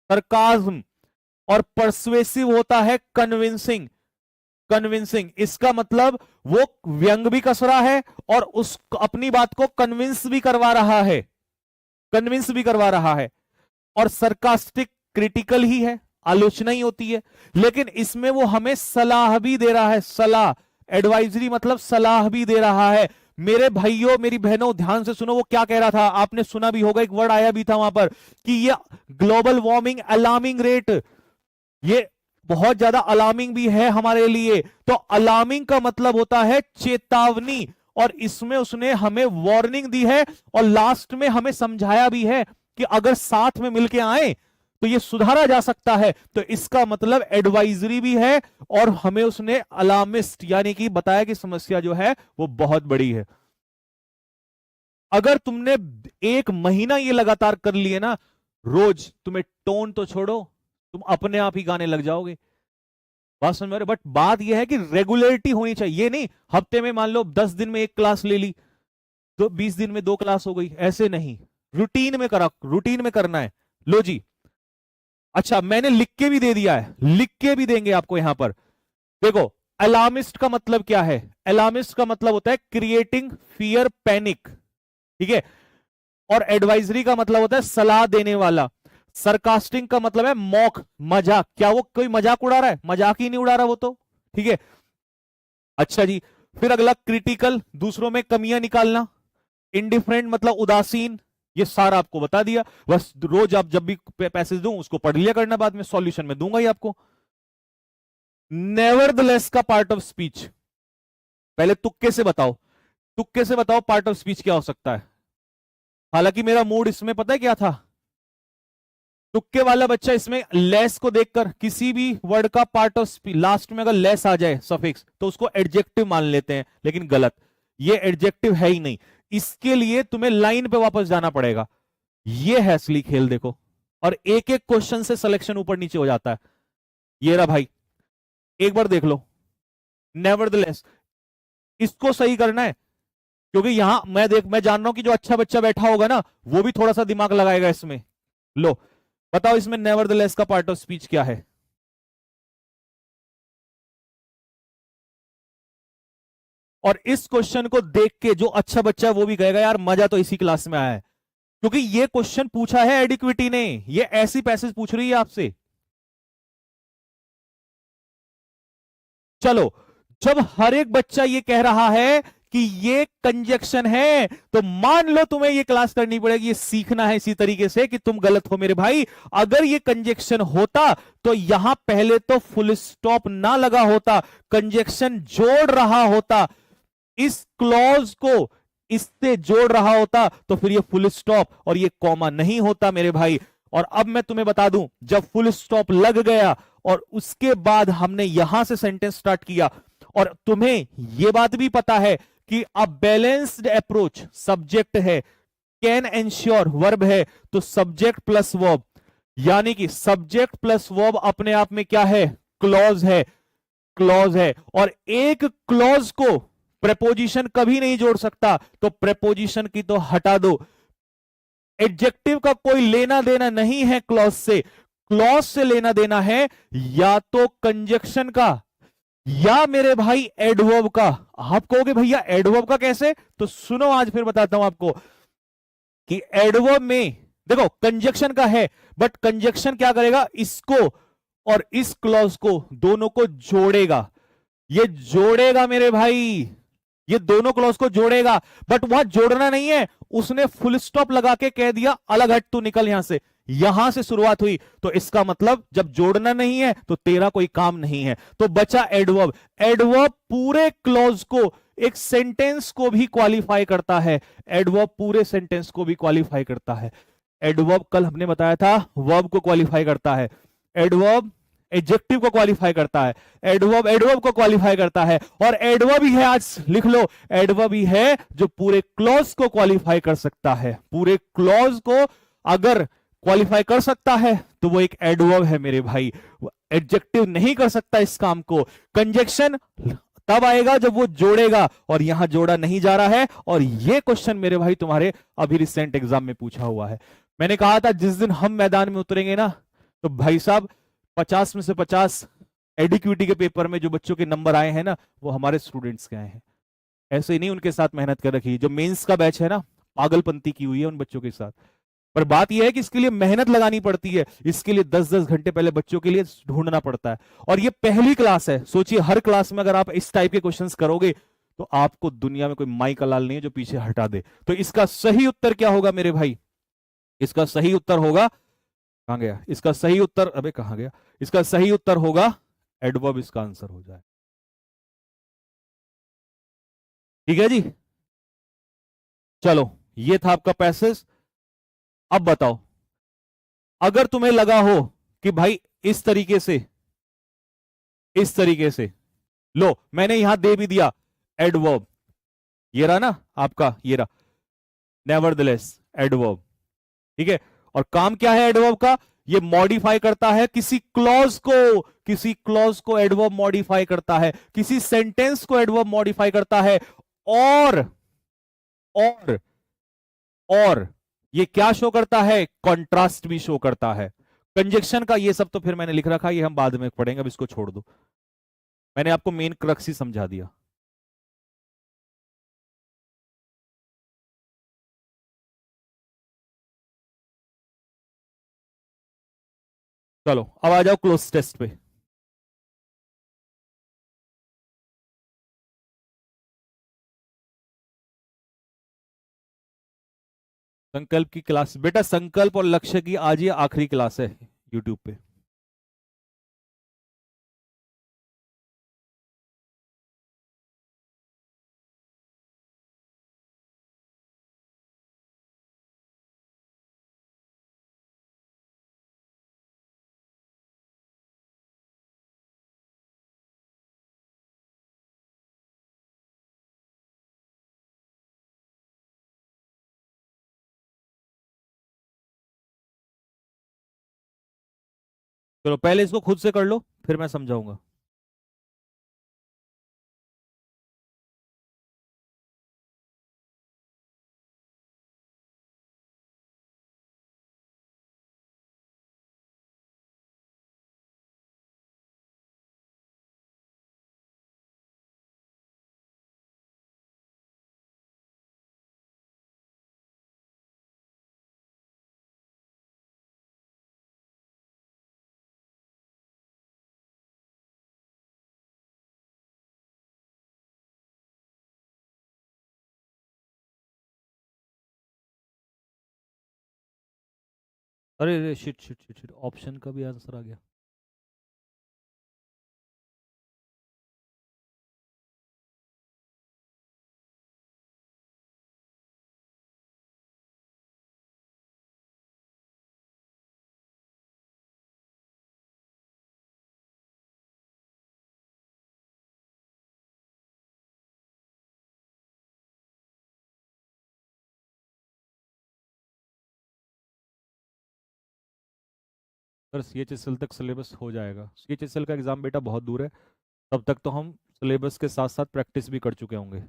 सरकाज्म। और परसुएसिव होता है कन्विंसिंग, कन्विंसिंग इसका मतलब वो व्यंग भी कस रहा है और उस अपनी बात को कन्विंस भी करवा रहा है, कन्विंस भी करवा रहा है। और सरकास्टिक क्रिटिकल ही है, आलोचना ही होती है, लेकिन इसमें वो हमें सलाह भी दे रहा है, सलाह, एडवाइजरी मतलब सलाह भी दे रहा है। मेरे भाइयों मेरी बहनों ध्यान से सुनो, वो क्या कह रहा था, आपने सुना भी होगा, एक वर्ड आया भी था वहां पर कि ये ग्लोबल वार्मिंग अलार्मिंग रेट, ये बहुत ज्यादा अलार्मिंग भी है हमारे लिए। तो अलार्मिंग का मतलब होता है चेतावनी, और इसमें उसने हमें वार्निंग दी है और लास्ट में हमें समझाया भी है कि अगर साथ में मिलके आए तो ये सुधारा जा सकता है। तो इसका मतलब एडवाइजरी भी है और हमें उसने अलार्मिस्ट यानी कि बताया कि समस्या जो है वो बहुत बड़ी है। अगर तुमने 1 महीना ये लगातार कर लिए ना, रोज, तुम्हें टोन तो छोड़ो, तुम अपने आप ही गाने लग जाओगे। बात समझ में आ रही? बट बात यह है कि रेगुलरिटी होनी चाहिए, ये नहीं हफ्ते में मान लो 10 दिन में 1 क्लास ले ली तो 20 दिन में 2 क्लास हो गई, ऐसे नहीं, रूटीन में करा, रूटीन में करना है। लो जी, अच्छा मैंने लिख के भी दे दिया है, लिख के भी देंगे आपको यहां पर। देखो, अलार्मिस्ट का मतलब क्या है? अलार्मिस्ट का मतलब होता है क्रिएटिंग फियर पैनिक, ठीक है। और एडवाइजरी का मतलब होता है सलाह देने वाला। सरकास्टिंग का मतलब है मॉक, मजाक, क्या वो कोई मजाक उड़ा रहा है? मजाक ही नहीं उड़ा रहा वो तो, ठीक है। अच्छा जी, फिर अगला क्रिटिकल, दूसरों में कमियां निकालना। इंडिफरेंट मतलब उदासीन, ये सारा आपको बता दिया, बस रोज आप जब भी पैसेज दूं उसको पढ़ लिया करना, बाद में सॉल्यूशन में दूंगा ही आपको। नेवरदलेस का पार्ट ऑफ स्पीच, पहले तुक्के से बताओ, तुक्के से बताओ पार्ट ऑफ स्पीच क्या हो सकता है। हालांकि मेरा मूड इसमें पता है क्या था, तुक्के वाला बच्चा इसमें लेस को देखकर किसी भी वर्ड का पार्ट ऑफ स्पीच लास्ट में अगर लेस आ जाए सफिक्स तो उसको एडजेक्टिव मान लेते हैं, लेकिन गलत, ये एडजेक्टिव है ही नहीं। इसके लिए तुम्हें लाइन पे वापस जाना पड़ेगा, ये है असली खेल, देखो। और एक एक क्वेश्चन से सिलेक्शन ऊपर नीचे हो जाता है। ये रहा भाई, एक बार देख लो, नेवरदलेस, इसको सही करना है, क्योंकि यहां मैं जान रहा हूं कि जो अच्छा बच्चा बैठा होगा ना वो भी थोड़ा सा दिमाग लगाएगा इसमें। लो बताओ, इसमें नेवरदलेस का पार्ट ऑफ स्पीच क्या है? और इस क्वेश्चन को देख के जो अच्छा बच्चा है वो भी कहेगा यार मजा तो इसी क्लास में आया है, क्योंकि ये क्वेश्चन पूछा है एडिक्विटी ने, ये ऐसी पैसेज पूछ रही है आपसे। चलो, जब हर एक बच्चा ये कह रहा है कि ये कंजक्शन है, तो मान लो तुम्हें ये क्लास करनी पड़ेगी, ये सीखना है इसी तरीके से कि तुम गलत हो मेरे भाई। अगर ये कंजक्शन होता तो यहां पहले तो फुल स्टॉप ना लगा होता, कंजक्शन जोड़ रहा होता, इस क्लॉज को इससे जोड़ रहा होता, तो फिर ये फुल स्टॉप और ये कॉमा नहीं होता मेरे भाई। और अब मैं तुम्हें बता दूं, जब फुल स्टॉप लग गया और उसके बाद हमने यहां से सेंटेंस स्टार्ट किया, और तुम्हें यह बात भी पता है कि अ बैलेंस्ड अप्रोच सब्जेक्ट है, कैन एंश्योर वर्ब है, तो सब्जेक्ट प्लस वर्ब, यानी कि सब्जेक्ट प्लस वर्ब अपने आप में क्या है? क्लॉज है, क्लॉज है। और एक क्लॉज को प्रेपोजिशन कभी नहीं जोड़ सकता, तो प्रेपोजिशन की तो हटा दो। एडजेक्टिव का कोई लेना देना नहीं है क्लॉज से। क्लॉज से लेना देना है या तो कंजक्शन का या मेरे भाई एडवर्ब का। आप कहोगे भैया एडवर्ब का कैसे, तो सुनो आज फिर बताता हूं आपको कि एडवर्ब में देखो कंजक्शन का है, बट कंजक्शन क्या करेगा, इसको और इस क्लॉज को दोनों को जोड़ेगा। ये जोड़ेगा मेरे भाई, ये दोनों क्लॉज को जोड़ेगा, बट वहां जोड़ना नहीं है, उसने फुल स्टॉप लगा के कह दिया अलग हट तू निकल यहां से। यहां से शुरुआत हुई, तो इसका मतलब जब जोड़ना नहीं है तो तेरा कोई काम नहीं है, तो बचा एडवर्ब। एडवर्ब पूरे क्लॉज को, एक सेंटेंस को भी क्वालिफाई करता है। एडवर्ब पूरे सेंटेंस को भी क्वालिफाई करता है। एडवर्ब कल हमने बताया था वर्ब को क्वालिफाई करता है, एडवर्ब एडजेक्टिव को क्वालिफाई करता है, एडवर्ब एडवर्ब को क्वालिफाई करता है, और एडवर्ब ही है, आज लिख लो, एडवर्ब ही है जो पूरे क्लॉज को क्वालिफाई कर सकता है। पूरे क्लॉज को अगर क्वालिफाई कर सकता है तो वो एक एडवर्ब है मेरे भाई। एडजेक्टिव नहीं कर सकता इस काम को। कंजक्शन तब आएगा जब वो जोड़ेगा, और यहां जोड़ा नहीं जा रहा है। और ये क्वेश्चन मेरे भाई तुम्हारे अभी रिसेंट एग्जाम में पूछा हुआ है। मैंने कहा था जिस दिन हम मैदान में उतरेंगे ना, तो भाई साहब 50 में से 50 एडिक्यूटी के पेपर में जो बच्चों के नंबर आए हैं ना, वो हमारे स्टूडेंट्स के आए हैं। ऐसे ही नहीं उनके साथ मेहनत कर रखी, जो मेंस का बैच है ना, पागलपंती की हुई है उन बच्चों के साथ। पर बात यह है कि इसके लिए मेहनत लगानी पड़ती है, इसके लिए 10-10 घंटे पहले बच्चों के लिए ढूंढना पड़ता है। और ये पहली क्लास है, सोचिए हर क्लास में अगर आप इस टाइप के क्वेश्चंस करोगे तो आपको दुनिया में कोई माई का लाल नहीं है जो पीछे हटा दे। तो इसका सही उत्तर क्या होगा मेरे भाई, इसका सही उत्तर होगा, कहां गया इसका सही उत्तर, अबे कहां गया, इसका सही उत्तर होगा एडवर्ब, इसका आंसर हो जाए। ठीक है जी, चलो ये था आपका पैसेज। अब बताओ, अगर तुम्हें लगा हो कि भाई इस तरीके से, इस तरीके से लो, मैंने यहां दे भी दिया एडवर्ब, ये रहा ना आपका, ये रहा नेवरदलेस एडवर्ब, ठीक है। और काम क्या है एडवर्ब का, ये मॉडिफाई करता है किसी क्लॉज को, किसी क्लॉज को एडवर्ब मॉडिफाई करता है, किसी सेंटेंस को एडवर्ब मॉडिफाई करता है। और और और ये क्या शो करता है, कॉन्ट्रास्ट भी शो करता है। कंजक्शन का ये सब तो फिर मैंने लिख रखा, ये हम बाद में पढ़ेंगे, अब इसको छोड़ दो, मैंने आपको मेन क्रक्स ही समझा दिया। चलो अब आ जाओ क्लोज टेस्ट पे। संकल्प की क्लास बेटा, संकल्प और लक्ष्य की आज ये आखिरी क्लास है यूट्यूब पे। चलो पहले इसको खुद से कर लो, फिर मैं समझाऊंगा। अरे अरे shit shit shit shit, option का भी आंसर आ गया। सर CHSL तक सिलेबस हो जाएगा, CHSL का एग्जाम बेटा बहुत दूर है, तब तक तो हम सिलेबस के साथ साथ प्रैक्टिस भी कर चुके होंगे।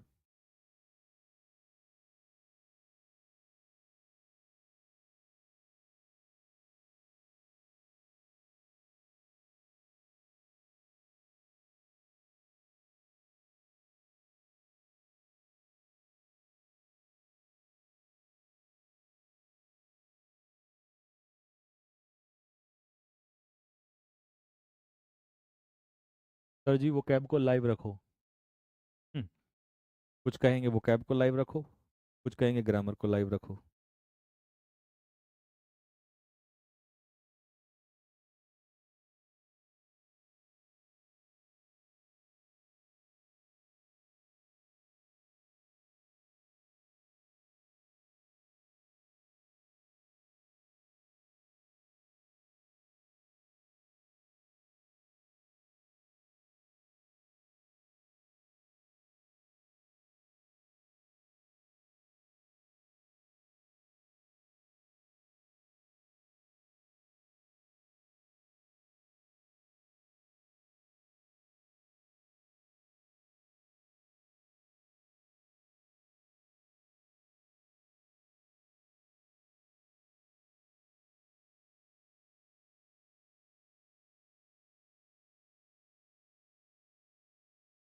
सर जी वो कैब को लाइव रखो। हम्म, कुछ कहेंगे वो कैब को लाइव रखो, कुछ कहेंगे ग्रामर को लाइव रखो।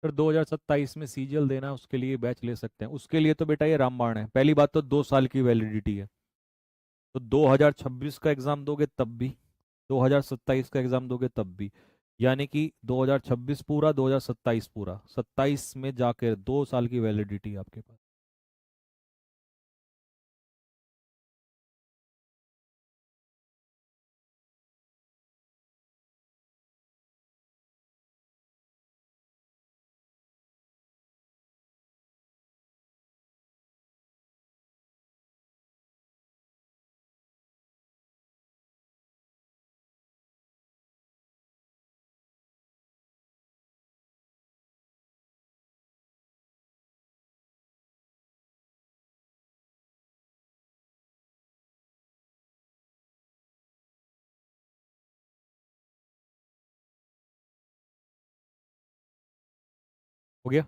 फिर 2027 में सीजीएल देना, उसके लिए बैच ले सकते हैं। उसके लिए तो बेटा ये रामबाण है। पहली बात तो 2 साल की वैलिडिटी है, तो 2026 का एग्जाम दोगे तब भी, 2027 का एग्जाम दोगे तब भी, यानी कि 2026 पूरा, 2027 पूरा, 27 में जाकर 2 साल की वैलिडिटी आपके पास। हो गया।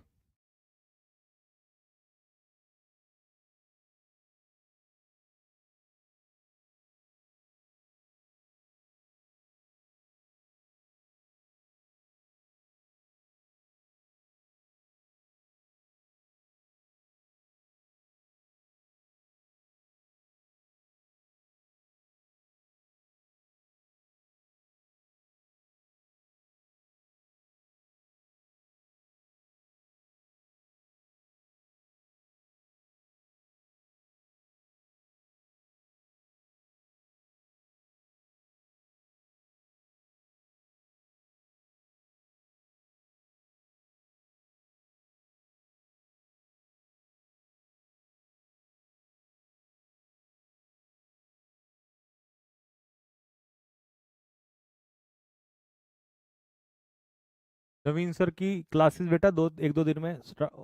नवीन सर की क्लासेस बेटा 1-2 दिन में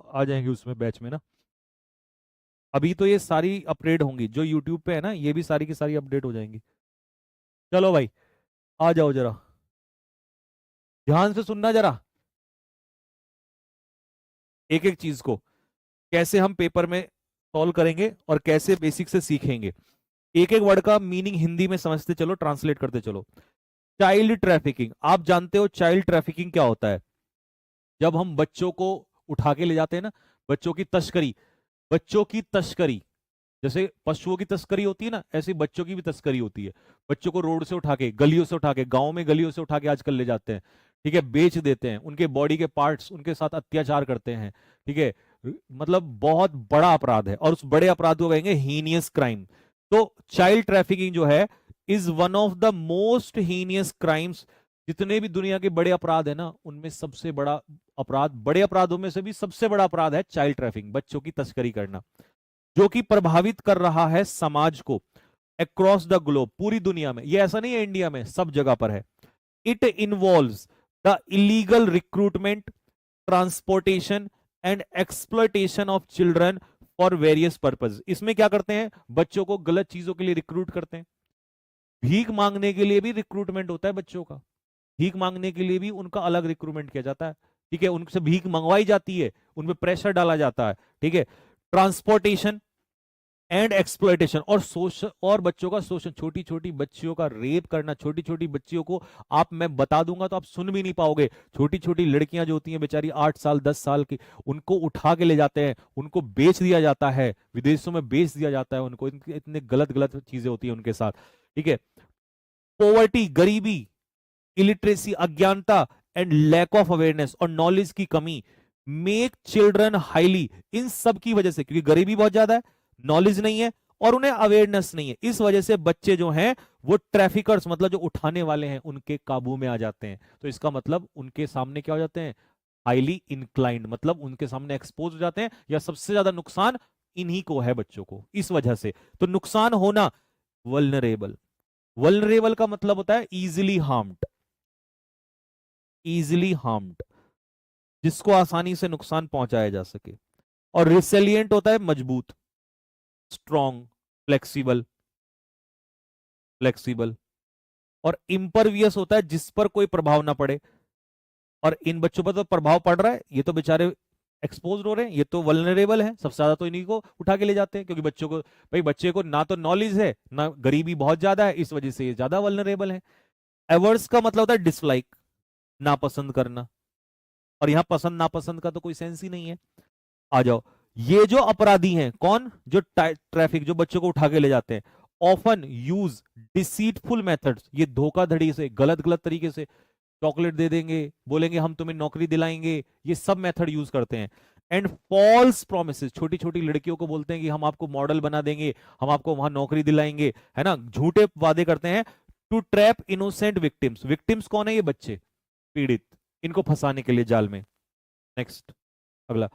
आ जाएंगी उसमें, बैच में ना। अभी तो ये सारी अपडेट होंगी जो यूट्यूब पे है ना, ये भी सारी की सारी अपडेट हो जाएंगी। चलो भाई, आ जाओ जरा, ध्यान से सुनना जरा एक एक चीज को, कैसे हम पेपर में सॉल्व करेंगे और कैसे बेसिक से सीखेंगे। एक एक वर्ड का मीनिंग हिंदी में समझते चलो, ट्रांसलेट करते चलो। चाइल्ड ट्रैफिकिंग, आप जानते हो चाइल्ड ट्रैफिकिंग क्या होता है? जब हम बच्चों को उठा के ले जाते हैं ना, बच्चों की तस्करी, बच्चों की तस्करी, जैसे पशुओं की तस्करी होती है ना, ऐसे बच्चों की भी तस्करी होती है। बच्चों को रोड से उठा के, गलियों से उठा के, गांव में गलियों से उठा के आजकल ले जाते हैं, ठीक है, बेच देते हैं, उनके बॉडी के पार्ट्स, उनके साथ अत्याचार करते हैं, ठीक है। मतलब बहुत बड़ा अपराध है, और उस बड़े अपराध को कहेंगे हीनियस क्राइम। तो चाइल्ड ट्रैफिकिंग जो है is one of the most heinous crimes. जितने भी दुनिया के बड़े अपराध है ना, उनमें सबसे बड़ा अपराध, बड़े अपराधों में से भी सबसे बड़ा अपराध है चाइल्ड ट्रैफिकिंग, बच्चों की तस्करी करना, जो कि प्रभावित कर रहा है समाज को अक्रॉस द ग्लोब, पूरी दुनिया में। ये ऐसा नहीं है इंडिया में, सब जगह पर है। It involves the illegal recruitment, transportation and exploitation of children for various purpose. इसमें क्या करते हैं, बच्चों को गलत चीजों के लिए रिक्रूट करते हैं। भीख मांगने के लिए भी रिक्रूटमेंट होता है बच्चों का, भीख मांगने के लिए भी उनका अलग रिक्रूटमेंट किया जाता है, ठीक है, उनसे भीख मंगवाई जाती है, उनपे प्रेशर डाला जाता है, ठीक है। ट्रांसपोर्टेशन एंड एक्सप्लॉयटेशन, और शोषण, और बच्चों का शोषण, छोटी छोटी बच्चियों का रेप करना, छोटी छोटी बच्चियों को, आप, मैं बता दूंगा तो आप सुन भी नहीं पाओगे। छोटी छोटी लड़कियां जो होती हैं बेचारी 8 साल 10 साल की, उनको उठा के ले जाते हैं, उनको बेच दिया जाता है, विदेशों में बेच दिया जाता है उनको, इतने गलत गलत चीजें होती है उनके साथ, ठीक है। पॉवर्टी, गरीबी, इलिटरेसी, अज्ञानता, एंड लैक ऑफ अवेयरनेस और नॉलेज की कमी मेक चिल्ड्रन हाईली, इन सब की वजह से, क्योंकि गरीबी बहुत ज्यादा है, नॉलेज नहीं है और उन्हें अवेयरनेस नहीं है, इस वजह से बच्चे जो हैं वो ट्रैफिकर्स मतलब जो उठाने वाले हैं उनके काबू में आ जाते हैं। तो इसका मतलब उनके सामने क्या हो जाते हैं, हाईली इंक्लाइंड, मतलब उनके सामने एक्सपोज हो जाते हैं, या सबसे ज्यादा नुकसान इन्हीं को है बच्चों को इस वजह से। तो नुकसान होना, वल्नरेबल, वल्नरेबल का मतलब होता है इजिली हार्म्ड, इजिली हार्म्ड, जिसको आसानी से नुकसान पहुंचाया जा सके। और रिसिलिएंट होता है मजबूत, स्ट्रॉन्ग, फ्लेक्सिबल, फ्लेक्सिबल। और इंपरवियस होता है जिस पर कोई प्रभाव ना पड़े, और इन बच्चों पर तो प्रभाव पड़ रहा है, ये तो बेचारे एक्सपोज हो रहे हैं, ये तो वल्नरेबल है, सबसे ज्यादा तो इन्हीं को उठा के ले जाते हैं, क्योंकि बच्चों को, भाई बच्चे को ना तो नॉलेज है ना गरीबी बहुत ज्यादा है, इस वजह से ये ज्यादा वल्नरेबल है। एवर्स का मतलब होता है डिसलाइक, नापसंद करना, और यहां पसंद नापसंद का तो कोई सेंस ही नहीं है। आ जाओ, ये जो अपराधी हैं, कौन, जो ट्रैफिक, जो बच्चों को उठा के ले जाते हैं, ऑफन यूज डिसीटफुल मेथड्स, ये धोखाधड़ी से, गलत गलत तरीके से, चॉकलेट दे देंगे, बोलेंगे हम तुम्हें नौकरी दिलाएंगे, ये सब मेथड यूज करते हैं। एंड फॉल्स प्रोमिसेस, छोटी छोटी लड़कियों को बोलते हैं कि हम आपको मॉडल बना देंगे, हम आपको वहां नौकरी दिलाएंगे, है ना, झूठे वादे करते हैं, to trap innocent victims. Victims कौन है, ये बच्चे, पीड़ित, इनको फंसाने के लिए जाल में। नेक्स्ट, अगला।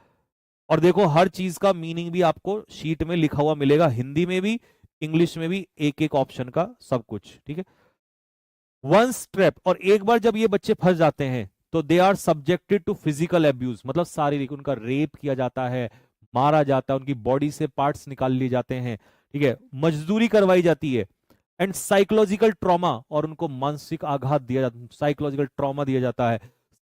और देखो हर चीज का मीनिंग भी आपको शीट में लिखा हुआ मिलेगा, हिंदी में भी, इंग्लिश में भी, एक एक ऑप्शन का सब कुछ, ठीक है। वंस ट्रैप, और एक बार जब ये बच्चे फंस जाते हैं तो they are subjected to physical abuse, मतलब शारीरिक, उनका रेप किया जाता है, मारा जाता है, उनकी बॉडी से पार्ट्स निकाल लिए जाते हैं, ठीक है, मजदूरी करवाई जाती है, एंड साइकोलॉजिकल ट्रॉमा, और उनको मानसिक आघात दिया जाता है, साइकोलॉजिकल ट्रॉमा दिया जाता है।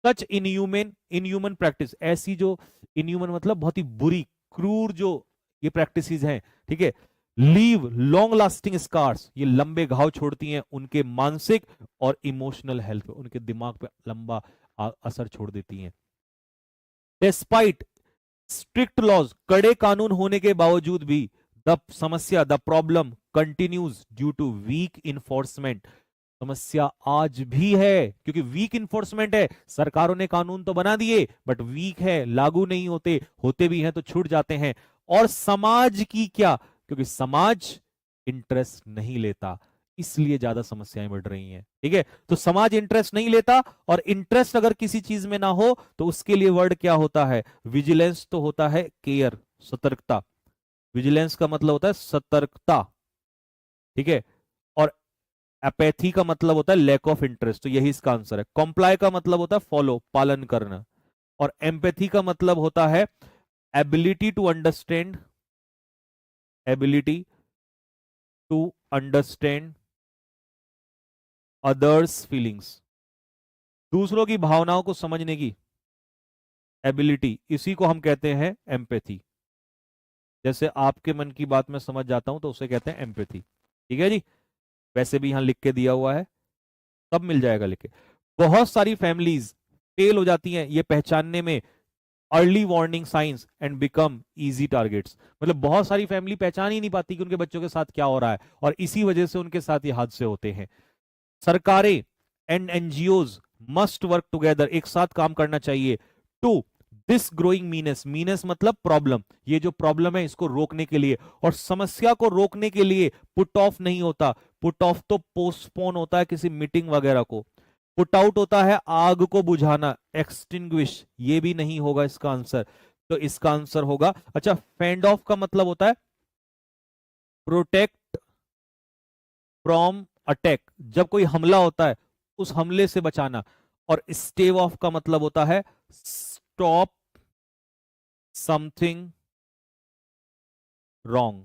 सच इनह्यूमन प्रैक्टिस, ऐसी जो, इनह्यूमन मतलब बहुत ही बुरी, क्रूर जो ये प्रैक्टिसेस हैं, ठीक है, लीव लॉन्ग लास्टिंग स्कार्स, ये लंबे घाव छोड़ती हैं उनके मानसिक और इमोशनल हेल्थ पे, उनके दिमाग पे लंबा असर छोड़ देती हैं। डिस्पाइट स्ट्रिक्ट लॉज, कड़े कानून होने के बावजूद भी द समस्या, the problem continues due to weak enforcement, समस्या आज भी है क्योंकि वीक इन्फोर्समेंट है, सरकारों ने कानून तो बना दिए बट वीक है, लागू नहीं होते, होते भी हैं तो छूट जाते हैं। और समाज की क्या, क्योंकि समाज इंटरेस्ट नहीं लेता, इसलिए ज्यादा समस्याएं बढ़ रही हैं, ठीक है। तो समाज इंटरेस्ट नहीं लेता, और इंटरेस्ट अगर किसी चीज में ना हो तो उसके लिए वर्ड क्या होता है, विजिलेंस तो होता है केयर, सतर्कता, विजिलेंस का मतलब होता है सतर्कता, ठीक है। और एपैथी का मतलब होता है लैक ऑफ इंटरेस्ट, तो यही इसका आंसर है। कॉम्प्लाई का मतलब होता है फॉलो, पालन करना, और एम्पैथी का मतलब होता है ability to understand, ability to understand others feelings, दूसरों की भावनाओं को समझने की एबिलिटी, इसी को हम कहते हैं एम्पैथी। जैसे आपके मन की बात मैं समझ जाता हूं तो उसे कहते हैं एम्पैथी, ठीक है जी। वैसे भी यहां लिख के दिया हुआ है, सब मिल जाएगा लिख के। बहुत सारी फैमिलीज फेल हो जाती हैं ये पहचानने में, early warning science and become easy targets, मतलब बहुत सारी फैमिली पहचान ही नहीं पाती कि उनके बच्चों के साथ क्या हो रहा है, और इसी वजह से उनके साथ ये हादसे होते हैं। सरकारें and NGOs must work together, एक साथ काम करना चाहिए, to this growing menace, menace मतलब प्रॉब्लम, ये जो प्रॉब्लम है इसको रोकने के लिए, और समस्या को रोकने के लिए पुट ऑफ नहीं होता, पुट ऑफ तो पोस्टपोन होता है किसी मीटिंग वगैरह को, पुट आउट होता है आग को बुझाना, एक्सटिंग्विश ये भी नहीं होगा इसका आंसर, तो इसका आंसर होगा, अच्छा फेंड ऑफ का मतलब होता है प्रोटेक्ट फ्रॉम अटैक, जब कोई हमला होता है उस हमले से बचाना, और स्टेव ऑफ का मतलब होता है स्टॉप समथिंग रॉन्ग,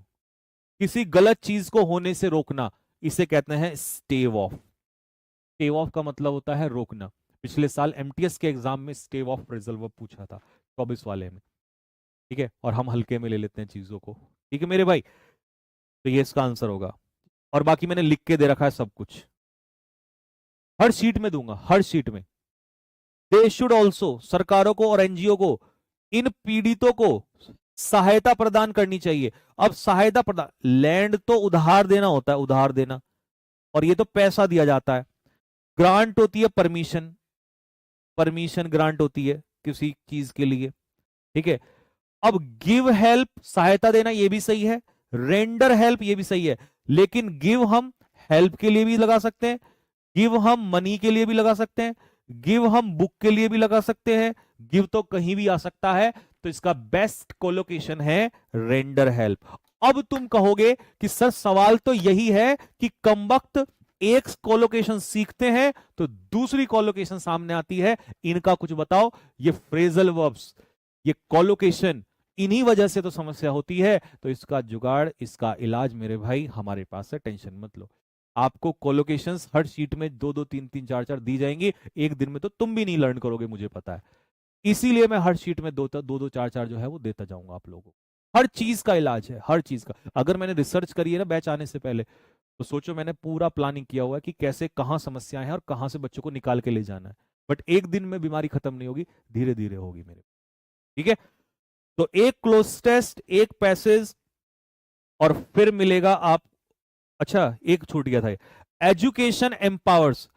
किसी गलत चीज को होने से रोकना, इसे कहते हैं स्टेव ऑफ। स्टेव ऑफ का मतलब होता है रोकना। पिछले साल एमटीएस के एग्जाम में स्टेव ऑफ रिजल्व पूछा था 24 वाले में, ठीक है, और हम हल्के में ले लेते हैं चीजों को, ठीक है मेरे भाई, तो ये इसका आंसर होगा। और बाकी मैंने लिख के दे रखा है सब कुछ, हर शीट में दूंगा, हर शीट में। दे शुड ऑल्सो, सरकारों को और एनजीओ को इन पीड़ितों को सहायता प्रदान करनी चाहिए। अब सहायता प्रदान, लैंड तो उधार देना होता है, उधार देना, और ये तो पैसा दिया जाता है। ग्रांट होती है परमिशन, परमिशन ग्रांट होती है किसी चीज के लिए, ठीक है। अब गिव हेल्प, सहायता देना, ये भी सही है। रेंडर हेल्प, ये भी सही है। लेकिन गिव हम हेल्प के लिए भी लगा सकते हैं, गिव हम मनी के लिए भी लगा सकते हैं, गिव हम बुक के लिए भी लगा सकते हैं, गिव तो कहीं भी आ सकता है। तो इसका बेस्ट कोलोकेशन है रेंडर हेल्प। अब तुम कहोगे कि सर सवाल तो यही है कि कमबख्त एक कोलोकेशन सीखते हैं तो दूसरी कोलोकेशन सामने आती है, इनका कुछ बताओ। ये फ्रेजल वर्ब्स, ये कोलोकेशन, इन्हीं वजह से तो समस्या होती है। तो इसका जुगाड़, इसका इलाज मेरे भाई हमारे पास है, टेंशन मत लो। आपको कोलोकेशंस हर शीट में 2-2 3-3 4-4 दी जाएंगी। एक दिन में तो तुम भी नहीं लर्न करोगे, मुझे पता है। इसीलिए मैं हर शीट में 2-2 4-4 जो है वो देता जाऊंगा आप लोगों को। हर चीज का इलाज है, हर चीज का। अगर मैंने रिसर्च करी है ना बैच आने से पहले, तो सोचो मैंने पूरा प्लानिंग किया हुआ है कि कैसे, कहां समस्याएं हैं और कहां से बच्चों को निकाल के ले जाना है। बट एक दिन में बीमारी खत्म नहीं होगी, धीरे धीरे होगी मेरे, ठीक है। तो एक क्लोज टेस्ट, एक पैसेज, और फिर मिलेगा आप। अच्छा एक छूट गया था, एजुकेशन एम्पावर्स।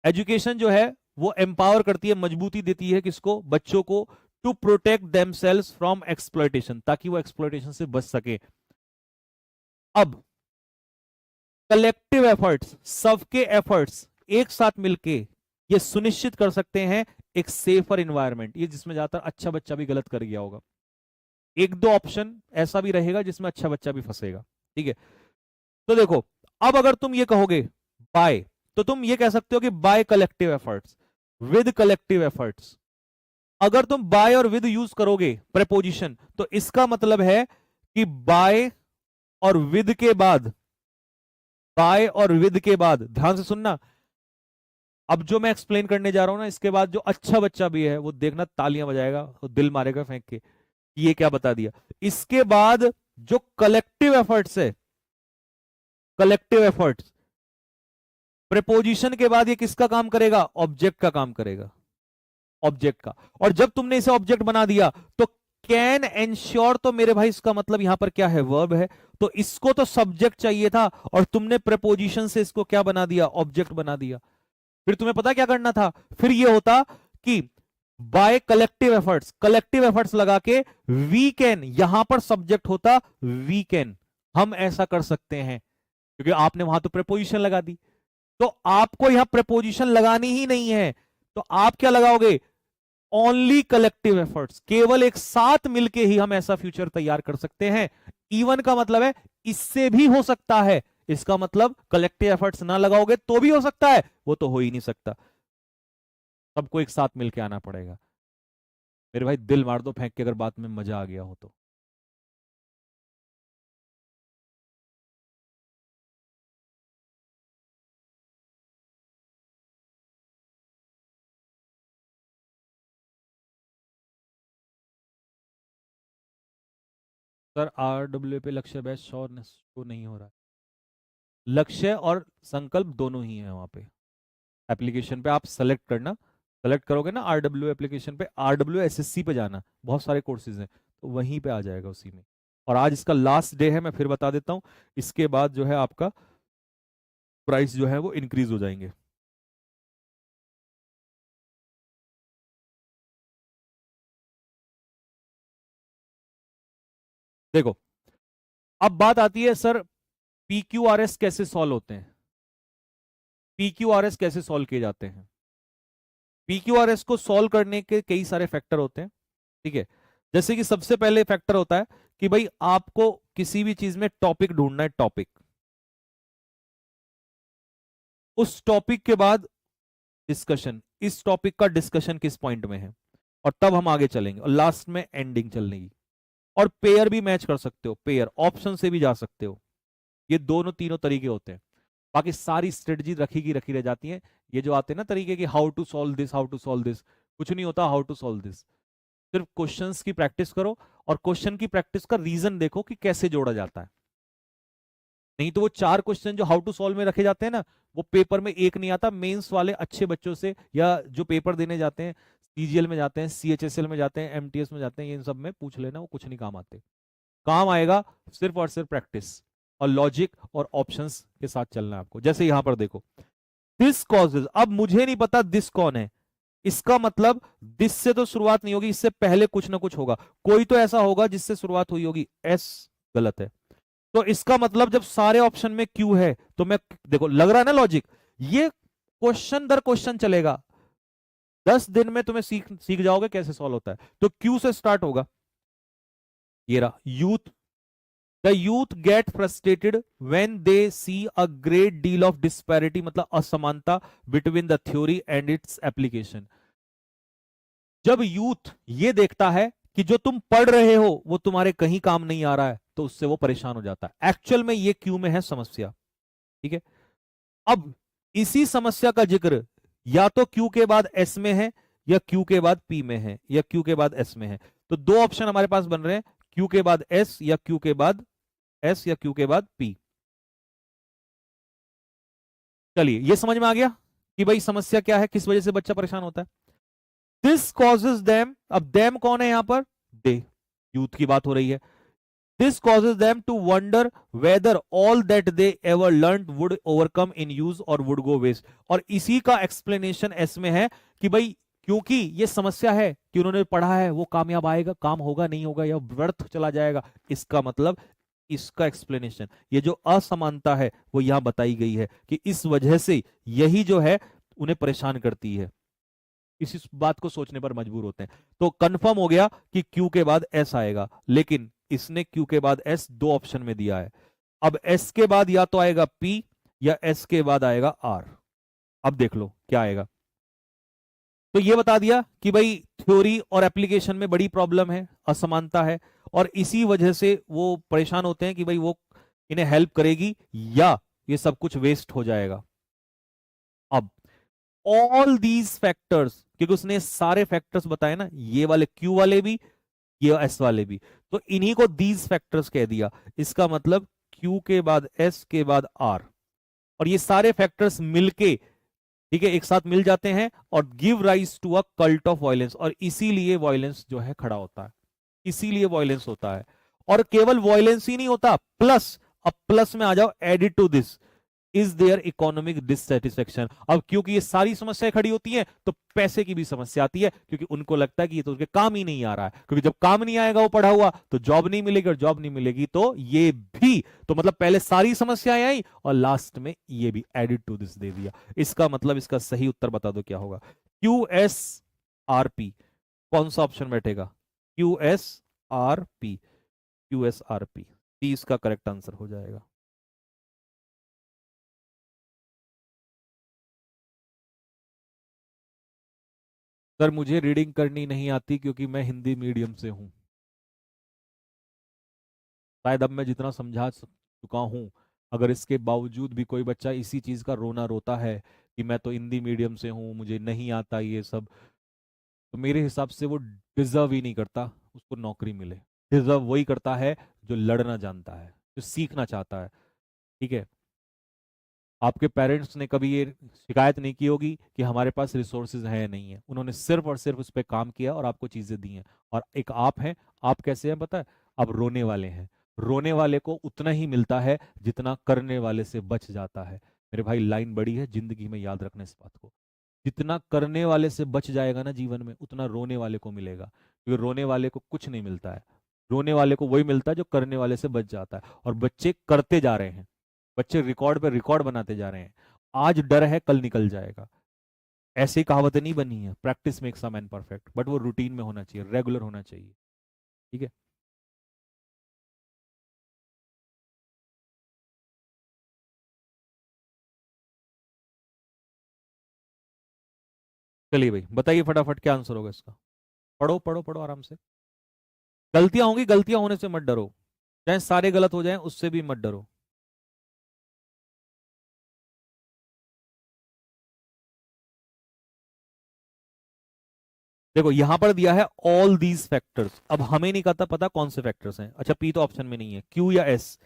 एजुकेशन जो है वो एम्पावर करती है, मजबूती देती है किसको, बच्चों को, to protect themselves from exploitation, ताकि वो एक्सप्लॉयटेशन से बच सके। अब कलेक्टिव एफर्ट्स, सबके एफर्ट्स एक साथ मिलके ये सुनिश्चित कर सकते हैं एक सेफर इन्वायरमेंट। ये जिसमें ज्यादातर अच्छा बच्चा भी गलत कर गया होगा, एक दो ऑप्शन ऐसा भी रहेगा जिसमें अच्छा बच्चा भी फंसेगा, ठीक है। तो देखो, अब अगर तुम ये कहोगे बाय, तो तुम ये कह सकते हो कि by collective efforts, with collective efforts. अगर तुम बाय और विद यूज करोगे प्रेपोजिशन, तो इसका मतलब है कि बाय और विद के बाद, बाय और विद के बाद, ध्यान से सुनना, अब जो मैं एक्सप्लेन करने जा रहा हूं ना, इसके बाद जो अच्छा बच्चा भी है वो देखना तालियां बजाएगा, वो दिल मारेगा फेंक के, ये क्या बता दिया। इसके बाद जो कलेक्टिव एफर्ट्स है, कलेक्टिव एफर्ट्स, प्रेपोजिशन के बाद ये किसका काम करेगा, ऑब्जेक्ट का काम करेगा, ऑब्जेक्ट का। और जब तुमने इसे ऑब्जेक्ट बना दिया तो कैन एंश्योर, तो मेरे भाई इसका मतलब यहां पर क्या है, वर्ब है। तो इसको तो सब्जेक्ट चाहिए था और तुमने प्रेपोजिशन से इसको क्या बना दिया, ऑब्जेक्ट बना दिया। फिर तुम्हें पता क्या करना था, फिर ये होता कि by collective efforts, collective efforts लगा के वी कैन, यहां पर सब्जेक्ट होता वी कैन, हम ऐसा कर सकते हैं, क्योंकि आपने वहां तो प्रेपोजिशन लगा दी। तो आपको यहां प्रेपोजिशन लगानी ही नहीं है, तो आप क्या लगाओगे, ओनली कलेक्टिव एफर्ट्स, केवल एक साथ मिलके ही हम ऐसा फ्यूचर तैयार कर सकते हैं। इवन का मतलब है इससे भी हो सकता है, इसका मतलब कलेक्टिव एफर्ट्स ना लगाओगे तो भी हो सकता है, वो तो हो ही नहीं सकता, सबको एक साथ मिलके आना पड़ेगा। मेरे भाई दिल मार दो फेंक के अगर बात में मजा आ गया हो तो। सर RWA पे लक्ष्य बैच शो नहीं हो रहा है। लक्ष्य और संकल्प दोनों ही है वहां पे, एप्लीकेशन पे आप सेलेक्ट करना, सेलेक्ट करोगे ना RWA एप्लीकेशन पे, RWA SSC पे जाना, बहुत सारे कोर्सेज हैं तो वहीं पे आ जाएगा उसी में। और आज इसका लास्ट डे है, मैं फिर बता देता हूं, इसके बाद जो है आपका प्राइस जो है वो इंक्रीज हो जाएंगे। देखो, अब बात आती है सर PQRS कैसे सॉल्व होते हैं, PQRS कैसे सॉल्व किए जाते हैं। PQRS को सॉल्व करने के कई सारे फैक्टर होते हैं, ठीक है। जैसे कि सबसे पहले फैक्टर होता है कि भाई आपको किसी भी चीज में टॉपिक ढूंढना है, टॉपिक, उस टॉपिक के बाद डिस्कशन, इस टॉपिक का डिस्कशन किस पॉइंट में है, और तब हम आगे चलेंगे, और लास्ट में एंडिंग चलने। और पेयर भी मैच कर सकते हो, पेयर ऑप्शन से भी जा सकते हो, ये दोनों तीनों तरीके होते हैं। बाकी सारी स्ट्रेटजी रखी की रखी रह जाती है। ये जो आते हैं ना तरीके की, how to solve this, how to solve this, कुछ नहीं होता हाउ टू सॉल्व दिस। सिर्फ क्वेश्चंस की प्रैक्टिस करो, और क्वेश्चन की प्रैक्टिस का रीजन देखो कि कैसे जोड़ा जाता है। नहीं तो वो 4 क्वेश्चन जो हाउ टू सॉल्व में रखे जाते हैं ना, वो पेपर में एक नहीं आता। मेंस वाले अच्छे बच्चों से, या जो पेपर देने जाते हैं, CGL में जाते हैं, CHSL में जाते हैं, MTS में जाते हैं, इन सब में पूछ लेना, वो कुछ नहीं काम आते। काम आएगा सिर्फ और सिर्फ प्रैक्टिस और लॉजिक और ऑप्शंस के साथ चलना है आपको। जैसे यहां पर देखो, दिस कॉजेज, अब मुझे नहीं पता दिस कौन है, इसका मतलब दिस से तो शुरुआत नहीं होगी, इससे पहले कुछ ना कुछ होगा, कोई तो ऐसा होगा जिससे शुरुआत हुई होगी। एस गलत है। तो इसका मतलब जब सारे ऑप्शन में क्यू है तो मैं, देखो लग रहा है ना लॉजिक, ये क्वेश्चन दर क्वेश्चन चलेगा, 10 दिन में तुम्हें सीख सीख जाओगे कैसे सॉल्व होता है। तो क्यू से स्टार्ट होगा, ये रहा youth. The youth get frustrated when they see a great deal of disparity, मतलब असमानता between the theory and its application. जब यूथ ये देखता है कि जो तुम पढ़ रहे हो वो तुम्हारे कहीं काम नहीं आ रहा है, तो उससे वो परेशान हो जाता है। एक्चुअल में ये क्यू में है समस्या, ठीक है। अब इसी समस्या का जिक्र या तो क्यू के बाद एस में है, या क्यू के बाद पी में है, या क्यू के बाद एस में है। तो दो ऑप्शन हमारे पास बन रहे हैं, क्यू के बाद एस, या क्यू के बाद एस, या क्यू के बाद पी। चलिए ये समझ में आ गया कि भाई समस्या क्या है, किस वजह से बच्चा परेशान होता है। दिस कॉजेज देम, अब देम कौन है यहां पर, दे, यूथ की बात हो रही है। This causes them to wonder whether all that they ever learned would overcome in use or would go waste। और इसी का एक्सप्लेनेशन एस में है कि भाई क्योंकि ये समस्या है कि उन्होंने पढ़ा है वो कामयाब आएगा, काम होगा नहीं होगा, या व्यर्थ चला जाएगा। इसका मतलब इसका एक्सप्लेनेशन, ये जो असमानता है वो यहां बताई गई है कि इस वजह से यही जो है उन्हें परेशान करती है, इसी बात को सोचने पर मजबूर होते हैं। तो कंफर्म हो गया कि क्यू के बाद एस आएगा, लेकिन इसने क्यू के बाद एस दो ऑप्शन में दिया है। अब एस के बाद या तो आएगा पी, या एस के बाद आएगा आर। अब देख लो क्या आएगा। तो ये बता दिया कि भाई थ्योरी और एप्लीकेशन में बड़ी प्रॉब्लम है, असमानता है, और इसी वजह से वो परेशान होते हैं कि भाई वो इन्हें हेल्प करेगी या ये सब कुछ वेस्ट हो जाएगा। अब ऑल दीज फैक्टर्स, क्योंकि उसने सारे फैक्टर्स बताए ना, ये वाले क्यू वाले भी, ये एस वाले भी, तो इन्हीं को दीज फैक्टर्स कह दिया। इसका मतलब क्यू के बाद एस के बाद आर, और ये सारे फैक्टर्स मिलके, ठीक है, एक साथ मिल जाते हैं और give rise to a cult of violence, और इसीलिए वायलेंस जो है खड़ा होता है, इसीलिए वायलेंस होता है। और केवल वायलेंस ही नहीं होता, प्लस, अब प्लस में आ जाओ, added to this is their economic dissatisfaction. अब क्योंकि ये सारी समस्याएं खड़ी होती हैं तो पैसे की भी समस्या आती है, क्योंकि उनको लगता है कि ये तो उनके काम ही नहीं आ रहा है, क्योंकि जब काम नहीं आएगा वो पढ़ा हुआ तो जॉब नहीं मिलेगी, और जॉब नहीं मिलेगी तो ये भी, तो मतलब पहले सारी समस्याएं आई और लास्ट में ये भी एडिड टू दिस दे दिया। इसका मतलब इसका सही उत्तर बता दो क्या होगा, क्यू एस आर पी। कौन सा ऑप्शन बैठेगा, Q S R P, Q S R P, इसका करेक्ट आंसर हो जाएगा। सर मुझे रीडिंग करनी नहीं आती क्योंकि मैं हिंदी मीडियम से हूं। शायद अब मैं जितना समझा चुका हूं, अगर इसके बावजूद भी कोई बच्चा इसी चीज का रोना रोता है कि मैं तो हिंदी मीडियम से हूं, मुझे नहीं आता ये सब, तो मेरे हिसाब से वो डिजर्व ही नहीं करता उसको नौकरी मिले। डिजर्व वही करता है जो लड़ना जानता है, जो सीखना चाहता है, ठीक है। आपके पेरेंट्स ने कभी ये शिकायत नहीं की होगी कि हमारे पास रिसोर्सेज है नहीं है, उन्होंने सिर्फ और सिर्फ उस पर काम किया और आपको चीजें दी हैं। और एक आप हैं, आप कैसे हैं पता है, आप रोने वाले हैं। रोने वाले को उतना ही मिलता है जितना करने वाले से बच जाता है। मेरे भाई लाइन बड़ी है, जिंदगी में याद रखना इस बात को, जितना करने वाले से बच जाएगा ना जीवन में, उतना रोने वाले को मिलेगा, क्योंकि रोने वाले को कुछ नहीं मिलता है। रोने वाले को वही मिलता है जो करने वाले से बच जाता है, और बच्चे करते जा रहे हैं, बच्चे रिकॉर्ड पे रिकॉर्ड बनाते जा रहे हैं। आज डर है कल निकल जाएगा, ऐसी कहावतें नहीं बनी है, practice makes a man perfect, but वो रूटीन में होना चाहिए, रेगुलर होना चाहिए, ठीक है। चलिए भाई बताइए फटाफट क्या आंसर होगा इसका। पढ़ो पढ़ो पढ़ो आराम से, गलतियां होंगी, गलतियां होने से मत डरो, चाहे सारे गलत हो जाएं उससे भी मत डरो। देखो यहां पर दिया है ऑल दीज फैक्टर्स, अब हमें नहीं कहता पता कौन से फैक्टर्स हैं। अच्छा पी तो ऑप्शन में नहीं है, क्यू या एस।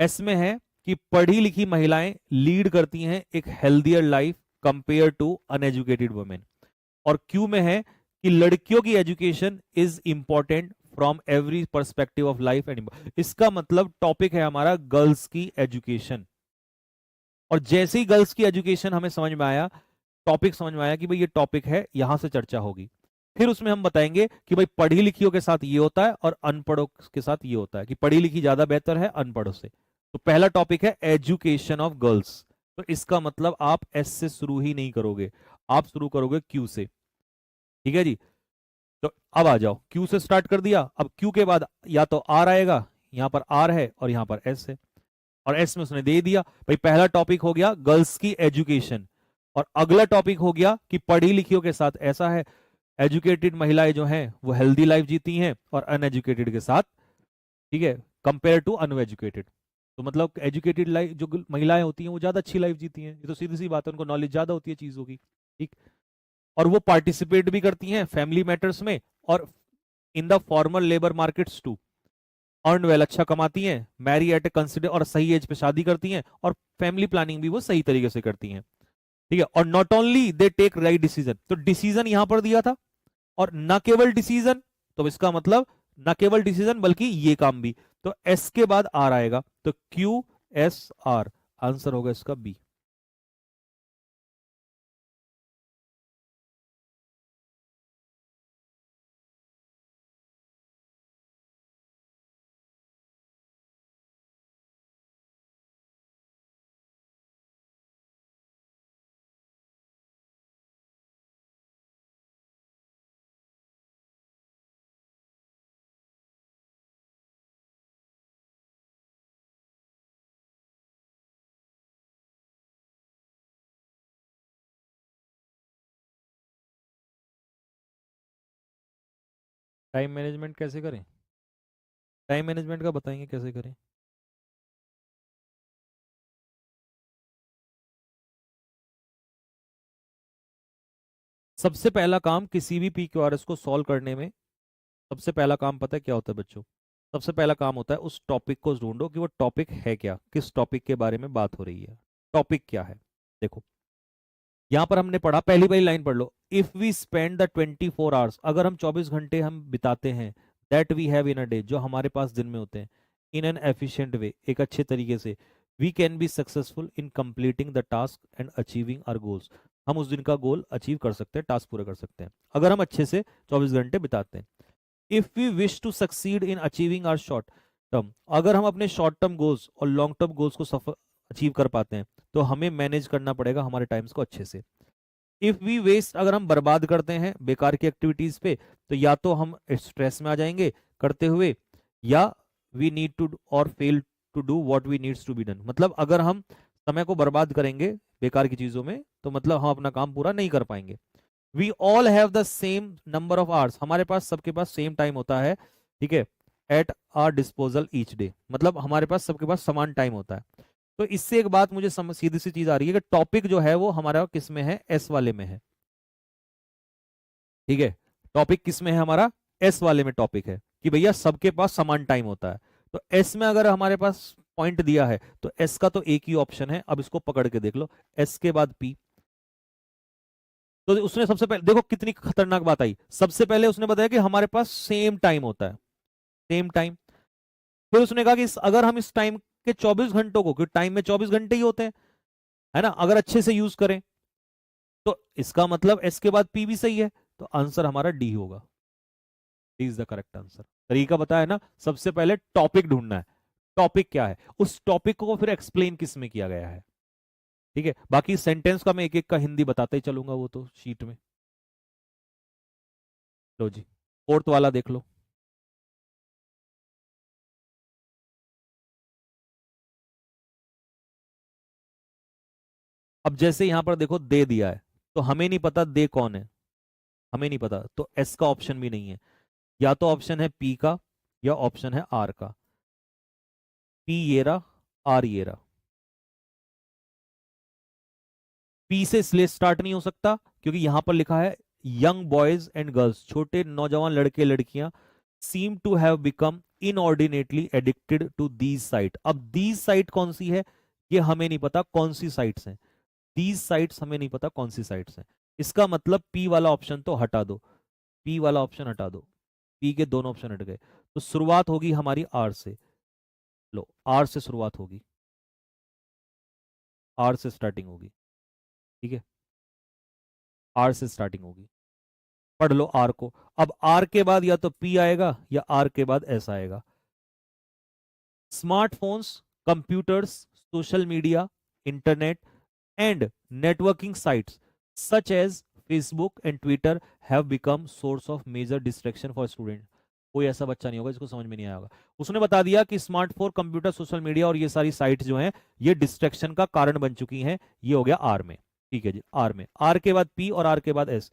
एस में है कि पढ़ी लिखी महिलाएं लीड करती हैं एक healthier life compare to uneducated women, और क्यू में है कि लड़कियों की education is important from every perspective of life and, इसका मतलब टॉपिक है हमारा गर्ल्स की एजुकेशन। और जैसे ही गर्ल्स की एजुकेशन हमें समझ में आया टॉपिक समझ में आया कि भाई ये टॉपिक है, यहां से चर्चा होगी। फिर उसमें हम बताएंगे कि भाई पढ़ी लिखियों के साथ ये होता है और अनपढ़ों के साथ ये होता है, कि पढ़ी लिखी ज्यादा बेहतर है अनपढ़ों से। तो पहला टॉपिक है एजुकेशन ऑफ गर्ल्स। तो इसका मतलब आप एस से शुरू ही नहीं करोगे, आप शुरू करोगे क्यू से। ठीक है जी। तो अब आ जाओ, क्यू से स्टार्ट कर दिया। अब क्यू के बाद या तो आर आएगा, यहां पर आर है और यहां पर एस है, और एस में उसने दे दिया भाई पहला टॉपिक हो गया गर्ल्स की एजुकेशन, और अगला टॉपिक हो गया कि पढ़ी लिखियों के साथ ऐसा है, एजुकेटेड महिलाएं जो हैं वो हेल्दी लाइफ जीती हैं, और अनएजुकेटेड के साथ, ठीक है, कंपेयर टू अनएजुकेटेड। तो मतलब एजुकेटेड लाइफ जो महिलाएं होती हैं वो ज्यादा अच्छी लाइफ जीती हैं, ये तो सीधी सी बात है, उनको नॉलेज ज्यादा होती है चीजों की। ठीक। और वो पार्टिसिपेट भी करती हैं फैमिली मैटर्स में, और in the formal labour markets to, earn well, अच्छा कमाती हैं, मैरी एट ए कंसिडर, और सही एज पे शादी करती हैं, और फैमिली प्लानिंग भी वो सही तरीके से करती हैं। ठीक है। और not only they take right decision, तो डिसीजन यहां पर दिया था, और न केवल डिसीजन, तो इसका मतलब न केवल डिसीजन बल्कि ये काम भी। तो एस के बाद आर आएगा, तो क्यू एस आर, आंसर होगा इसका बी। टाइम मैनेजमेंट कैसे करें? टाइम मैनेजमेंट का बताएंगे कैसे करें। सबसे पहला काम किसी भी पी क्यू आर एस को सॉल्व करने में, सबसे पहला काम पता है क्या होता है बच्चों? सबसे पहला काम होता है उस टॉपिक को ढूंढो कि वो टॉपिक है क्या, किस टॉपिक के बारे में बात हो रही है, टॉपिक क्या है। देखो यहां पर हमने पढ़ा, पहली पहली लाइन पढ़ लो, if we spend the 24 hours, अगर हम 24 घंटे हम बिताते हैं, that we have in a day, जो हमारे पास दिन में होते हैं, इन एन एफिशिएंट वे, एक अच्छे तरीके से, we can be successful in completing the task and achieving our goals, हम उस दिन का गोल अचीव कर सकते हैं, टास्क पूरा कर सकते हैं, अगर हम अच्छे से 24 घंटे बिताते हैं। If we wish to succeed in achieving our short term, अगर हम अपने शॉर्ट टर्म गोल्स और लॉन्ग टर्म गोल्स को सफल अचीव कर पाते हैं, तो हमें मैनेज करना पड़ेगा हमारे टाइम्स को अच्छे से। इफ वी वेस्ट, अगर हम बर्बाद करते हैं बेकार की एक्टिविटीज पे, तो या तो हम स्ट्रेस में आ जाएंगे करते हुए, या वी नीड टू और fail to do what we needs to be done, मतलब अगर हम समय को बर्बाद करेंगे बेकार की चीजों में, तो मतलब हम अपना काम पूरा नहीं कर पाएंगे। We all have the same number of hours, हमारे पास सबके पास सेम टाइम होता है, ठीक है, at our disposal each day, मतलब हमारे पास सबके पास समान टाइम होता है। तो इससे एक बात मुझे समझ, सीधी सी चीज आ रही है कि टॉपिक जो है वो हमारा किस में है, एस वाले में है। ठीक है, टॉपिक किस में है हमारा, एस वाले में टॉपिक है, कि भैया सबके पास समान टाइम होता है। तो एस में अगर हमारे पास पॉइंट दिया है, तो एस का तो एक ही ऑप्शन है, अब इसको पकड़ के देख लो, एस के बाद पी। तो उसने सबसे पहले देखो कितनी खतरनाक बात आई, सबसे पहले उसने बताया कि हमारे पास सेम टाइम होता है, सेम टाइम। फिर उसने कहा कि अगर हम इस टाइम के 24 घंटों को, क्योंकि टाइम में 24 घंटे ही होते हैं, है ना, अगर अच्छे से यूज करें, तो इसका मतलब एस के बाद पी भी सही है, तो आंसर हमारा डी होगा। D is the correct answer. तरीका बताया ना, सबसे पहले टॉपिक ढूंढना है, टॉपिक क्या है, उस टॉपिक को फिर एक्सप्लेन किस में किया गया है। ठीक है, बाकी सेंटेंस का मैं एक एक का हिंदी बताते ही चलूंगा, वो तो शीट में। लो जी, फोर्थ वाला देख लो। अब जैसे यहां पर देखो दे दिया है, तो हमें नहीं पता दे कौन है, हमें नहीं पता, तो एस का ऑप्शन भी नहीं है, या तो ऑप्शन है पी का, या ऑप्शन है आर का। पी ये रहा, आर ये रहा। पी से इसलिए स्टार्ट नहीं हो सकता क्योंकि यहां पर लिखा है यंग बॉयज एंड गर्ल्स, छोटे नौजवान लड़के लड़कियां, seem to have become inordinately addicted to these site. अब दीज साइट कौन सी है, ये हमें नहीं पता कौन सी साइट्स हैं, दीज साइट्स हमें नहीं पता कौन सी साइट्स हैं। इसका मतलब पी वाला ऑप्शन तो हटा दो, पी वाला ऑप्शन हटा दो, पी के दोनों ऑप्शन हट गए, तो शुरुआत होगी हमारी आर से। लो, आर से शुरुआत होगी, आर से स्टार्टिंग होगी। ठीक है, आर से स्टार्टिंग होगी। पढ़ लो आर को। अब आर के बाद या तो पी आएगा या आर के बाद एस आएगा। Smartphones, computers, social media, internet and networking sites such as Facebook and Twitter have become source of major distraction for student. कोई ऐसा बच्चा नहीं होगा जिसको समझ में नहीं आएगा। उसने बता दिया कि स्मार्टफोन, कंप्यूटर, सोशल मीडिया और ये सारी साइट्स जो हैं ये डिस्ट्रैक्शन का कारण बन चुकी हैं। ये हो गया आर में। ठीक है जी, आर में। आर के बाद पी और आर के बाद S.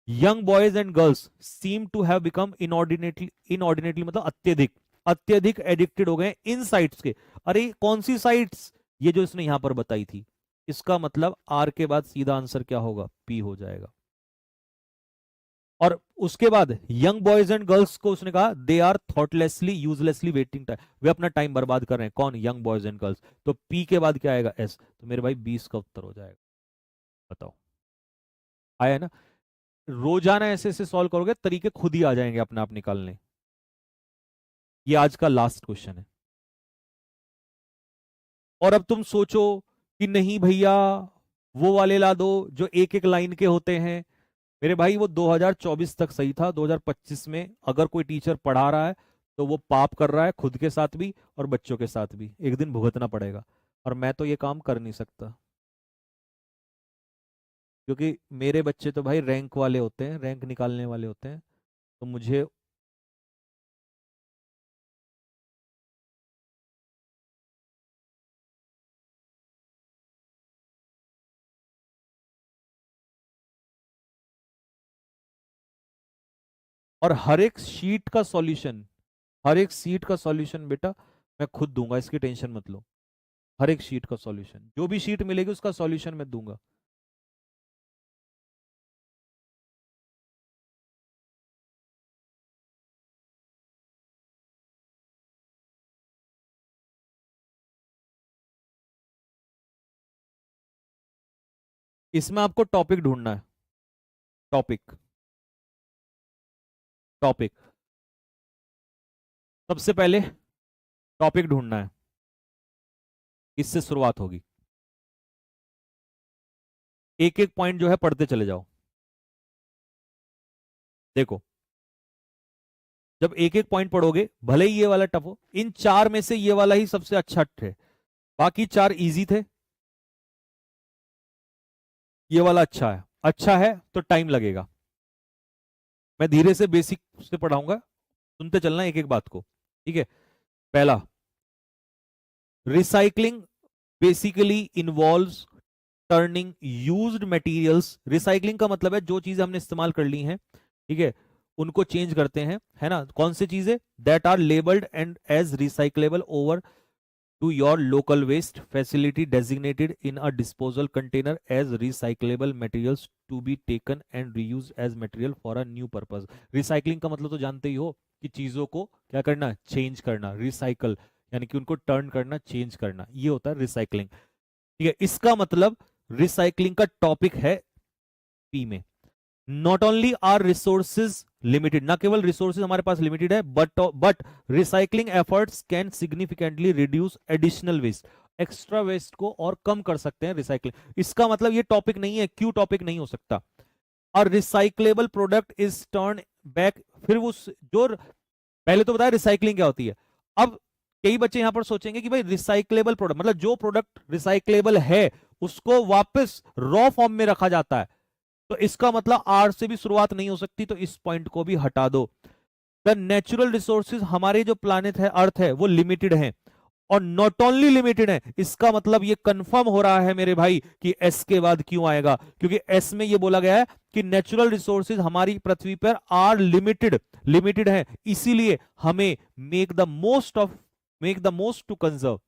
Young boys and girls seem to have become inordinately मतलब अत्यधिक अत्यधिक एडिक्टेड हो गए इन साइट्स के। अरे कौन सी साइट्स? ये जो इसने यहां पर बताई थी। इसका मतलब आर के बाद सीधा आंसर क्या होगा? पी हो जाएगा। और उसके बाद यंग बॉयज एंड गर्ल्स को उसने कहा they are thoughtlessly uselessly wasting time, वे अपना टाइम बर्बाद कर रहे हैं। कौन? Young boys and girls. तो पी के बाद क्या आएगा? एस। तो मेरे भाई 20 का उत्तर हो जाएगा। बताओ, आया ना? रोजाना ऐसे ऐसे सॉल्व करोगे तरीके खुद ही आ जाएंगे अपने आप निकालने। ये आज का लास्ट क्वेश्चन है। और अब तुम सोचो कि नहीं भैया वो वाले ला दो जो एक एक लाइन के होते हैं। मेरे भाई वो 2024 तक सही था। 2025 में अगर कोई टीचर पढ़ा रहा है तो वो पाप कर रहा है, खुद के साथ भी और बच्चों के साथ भी। एक दिन भुगतना पड़ेगा। और मैं तो ये काम कर नहीं सकता, क्योंकि मेरे बच्चे तो भाई रैंक वाले होते हैं, रैंक निकालने वाले होते हैं। तो मुझे और हर एक शीट का सॉल्यूशन, हर एक सीट का सॉल्यूशन बेटा मैं खुद दूंगा, इसकी टेंशन मत लो। हर एक शीट का सॉल्यूशन, जो भी शीट मिलेगी उसका सॉल्यूशन मैं दूंगा। इसमें आपको टॉपिक ढूंढना है। टॉपिक, टॉपिक सबसे पहले टॉपिक ढूंढना है। इससे शुरुआत होगी। एक एक पॉइंट जो है पढ़ते चले जाओ। देखो, जब एक एक पॉइंट पढ़ोगे, भले ही ये वाला टफ हो, इन चार में से ये वाला ही सबसे अच्छा है। बाकी चार इजी थे, ये वाला अच्छा है। अच्छा है तो टाइम लगेगा। मैं धीरे से बेसिक से पढ़ाऊंगा, सुनते चलना एक एक बात को। ठीक है। पहला, recycling basically involves turning used materials. Recycling का मतलब है जो चीजें हमने इस्तेमाल कर ली हैं, ठीक है, उनको चेंज करते हैं, है ना? कौन सी चीजें? That are labelled and as recyclable over to your local waste facility designated in a disposal container as recyclable materials to be taken and reused as material for a new purpose। Recycling का मतलब तो जानते ही हो कि चीजों को क्या करना? चेंज करना। रिसाइकल यानी कि उनको टर्न करना, चेंज करना, ये होता है रिसाइकलिंग। ठीक है, इसका मतलब रिसाइकलिंग का टॉपिक है पी में। Not only are resources limited, ना केवल रिसोर्सेज हमारे पास लिमिटेड है, but recycling efforts can significantly reduce additional waste. Extra waste को और कम कर सकते हैं रिसाइकलिंग। इसका मतलब ये टॉपिक नहीं है, क्यों टॉपिक नहीं हो सकता? और recyclable product is turn back. फिर वो जो पहले तो बताया रिसाइकलिंग क्या होती है। अब कई बच्चे यहां पर सोचेंगे कि भाई रिसाइकलेबल प्रोडक्ट मतलब जो प्रोडक्ट रिसाइकलेबल है उसको वापस रॉ फॉर्म में रखा जाता है। तो इसका मतलब आर से भी शुरुआत नहीं हो सकती, तो इस पॉइंट को भी हटा दो। द नेचुरल रिसोर्सेज, हमारे जो प्लानिट है, अर्थ है, वो लिमिटेड है और नॉट ओनली लिमिटेड है। इसका मतलब ये कंफर्म हो रहा है मेरे भाई कि एस के बाद क्यों आएगा, क्योंकि एस में ये बोला गया है कि नेचुरल रिसोर्सेज हमारी पृथ्वी पर आर लिमिटेड, लिमिटेड है, इसीलिए हमें make the most to conserve,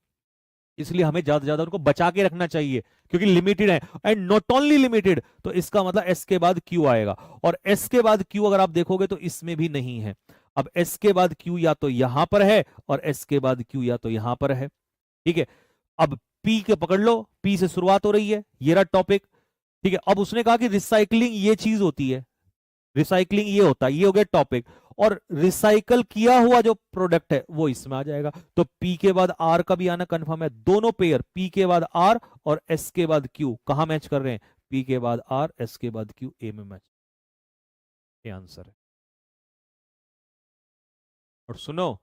इसलिए हमें ज्यादा से ज्यादा उनको बचा के रखना चाहिए क्योंकि लिमिटेड है एंड नॉट ओनली लिमिटेड। तो इसका मतलब एस के बाद क्यू आएगा और एस के बाद क्यू अगर आप देखोगे तो इसमें भी नहीं है। अब एस के बाद क्यू या तो यहां पर है और एस के बाद क्यू या तो यहां पर है। ठीक है, अब पी के पकड़ लो, पी से शुरुआत हो रही है, ये रहा टॉपिक। ठीक है, अब उसने कहा कि रिसाइकलिंग ये चीज होती है, रिसाइकलिंग ये होता है, ये हो गया टॉपिक। और रिसाइकल किया हुआ जो प्रोडक्ट है वो इसमें आ जाएगा। तो पी के बाद आर का भी आना कंफर्म है। दोनों पेयर पी के बाद आर और एस के बाद क्यू कहां मैच कर रहे हैं? P के बाद R, S के बाद Q, A में मैच। ये आंसर है। और सुनो,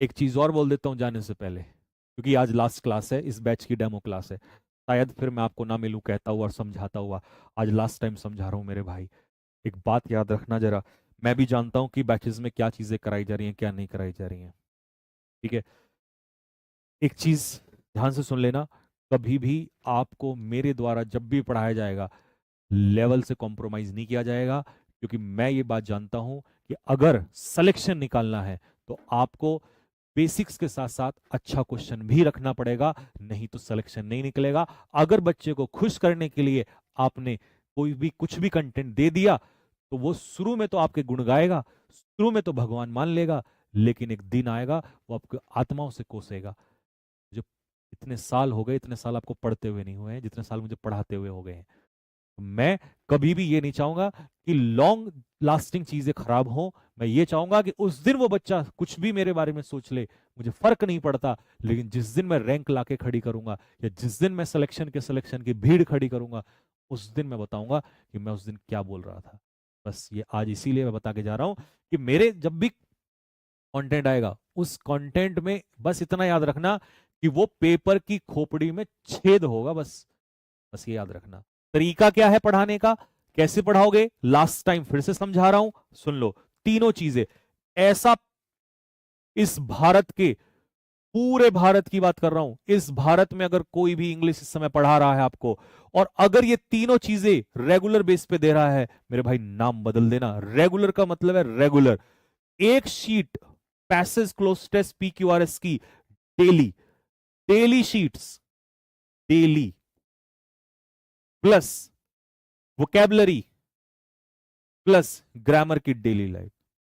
एक चीज और बोल देता हूं जाने से पहले, क्योंकि आज लास्ट क्लास है, इस बैच की डेमो क्लास है, शायद फिर मैं आपको ना मिलूं कहता हुआ और समझाता हुआ। आज लास्ट टाइम समझा रहा हूं मेरे भाई। एक बात याद रखना जरा, मैं भी जानता हूं कि बैचेस में क्या चीजें कराई जा रही हैं, क्या नहीं कराई जा रही हैं, ठीक है। एक चीज ध्यान से सुन लेना, कभी भी आपको मेरे द्वारा जब भी पढ़ाया जाएगा लेवल से कॉम्प्रोमाइज नहीं किया जाएगा, क्योंकि मैं ये बात जानता हूं कि अगर सिलेक्शन निकालना है तो आपको बेसिक्स के साथ साथ अच्छा क्वेश्चन भी रखना पड़ेगा, नहीं तो सिलेक्शन नहीं निकलेगा। अगर बच्चे को खुश करने के लिए आपने कोई भी कुछ भी कंटेंट दे दिया तो वो शुरू में तो आपके गुण गाएगा, शुरू में तो भगवान मान लेगा, लेकिन एक दिन आएगा वो आपको आत्माओं से कोसेगा। जो इतने साल हो गए, इतने साल आपको पढ़ते हुए नहीं हुए हैं जितने साल मुझे पढ़ाते हुए हो गए हैं। मैं कभी भी ये नहीं चाहूंगा कि लॉन्ग लास्टिंग चीजें खराब हो। मैं ये चाहूंगा कि उस दिन वो बच्चा कुछ भी मेरे बारे में सोच ले, मुझे फर्क नहीं पड़ता, लेकिन जिस दिन मैं रैंक लाके खड़ी करूंगा या जिस दिन मैं सिलेक्शन की भीड़ खड़ी करूंगा, उस दिन मैं बताऊंगा कि मैं उस दिन क्या बोल रहा था। बस ये आज इसीलिए मैं बता के जा रहा हूं कि मेरे जब भी कंटेंट आएगा उस कंटेंट में बस इतना याद रखना कि वो पेपर की खोपड़ी में छेद होगा, बस बस ये याद रखना। तरीका क्या है पढ़ाने का, कैसे पढ़ाओगे, लास्ट टाइम फिर से समझा रहा हूं, सुन लो। तीनों चीजें ऐसा, इस भारत के, पूरे भारत की बात कर रहा हूं, इस भारत में अगर कोई भी इंग्लिश इस समय पढ़ा रहा है आपको और अगर ये तीनों चीजें रेगुलर बेस पे दे रहा है, मेरे भाई नाम बदल देना। रेगुलर का मतलब है रेगुलर, एक sheet passage cloze test PQRS की daily, daily sheets, daily, plus vocabulary, plus grammar की डेली लाइफ।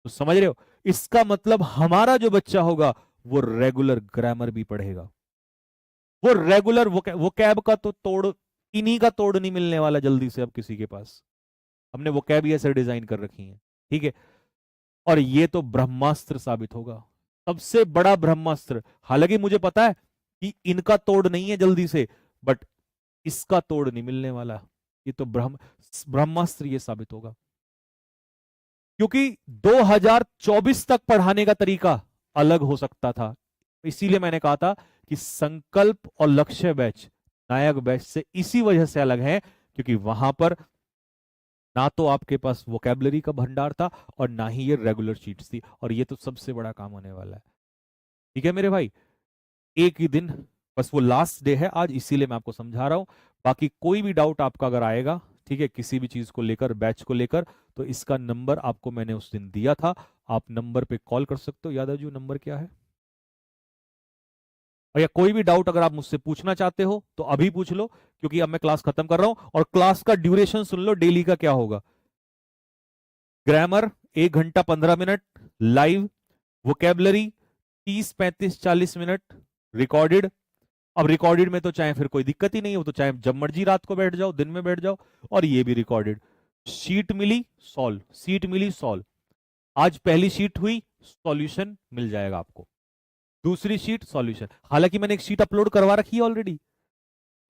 तो समझ रहे हो, इसका मतलब हमारा जो बच्चा होगा वो रेगुलर ग्रामर भी पढ़ेगा, वो रेगुलर वोकैब का तो तोड़, इन्हीं का तोड़ नहीं मिलने वाला जल्दी से अब किसी के पास। हमने वोकैब ही ऐसे डिजाइन कर रखी है, ठीक है। और ये तो ब्रह्मास्त्र साबित होगा, सबसे बड़ा ब्रह्मास्त्र। हालांकि मुझे पता है कि इनका तोड़ नहीं है जल्दी से, बट इसका तोड़ नहीं मिलने वाला। ये तो ब्रह्मास्त्र ये साबित होगा, क्योंकि 2024 तक पढ़ाने का तरीका अलग हो सकता था। इसीलिए मैंने कहा था कि संकल्प और लक्ष्य बैच नायक बैच से इसी वजह से अलग है, क्योंकि वहां पर ना तो आपके पास वोकैबुलरी का भंडार था और ना ही ये रेगुलर शीट्स थी, और ये तो सबसे बड़ा काम होने वाला है, ठीक है मेरे भाई। एक ही दिन, बस वो लास्ट डे है आज, इसीलिए मैं आपको समझा रहा हूं। बाकी कोई भी डाउट आपका अगर आएगा, ठीक है, किसी भी चीज को लेकर, बैच को लेकर, तो इसका नंबर आपको मैंने उस दिन दिया था, आप नंबर पे कॉल कर सकते हो। यादव जी नंबर क्या है? और या कोई भी डाउट अगर आप मुझसे पूछना चाहते हो तो अभी पूछ लो, क्योंकि अब मैं क्लास खत्म कर रहा हूं। और क्लास का ड्यूरेशन सुन लो, डेली का क्या होगा। ग्रामर 1 घंटा 15 minute live, vocabulary 30 35 40 minute recorded. अब रिकॉर्डेड में तो चाहे फिर कोई दिक्कत ही नहीं है, वो तो चाहे जब मर्जी रात को बैठ जाओ, दिन में बैठ जाओ, और ये भी रिकॉर्डेड। शीट मिली सॉल्व, सीट मिली सॉल्व। आज पहली शीट हुई, सॉल्यूशन मिल जाएगा आपको, दूसरी शीट सॉल्यूशन। हालांकि मैंने एक शीट अपलोड करवा रखी है ऑलरेडी,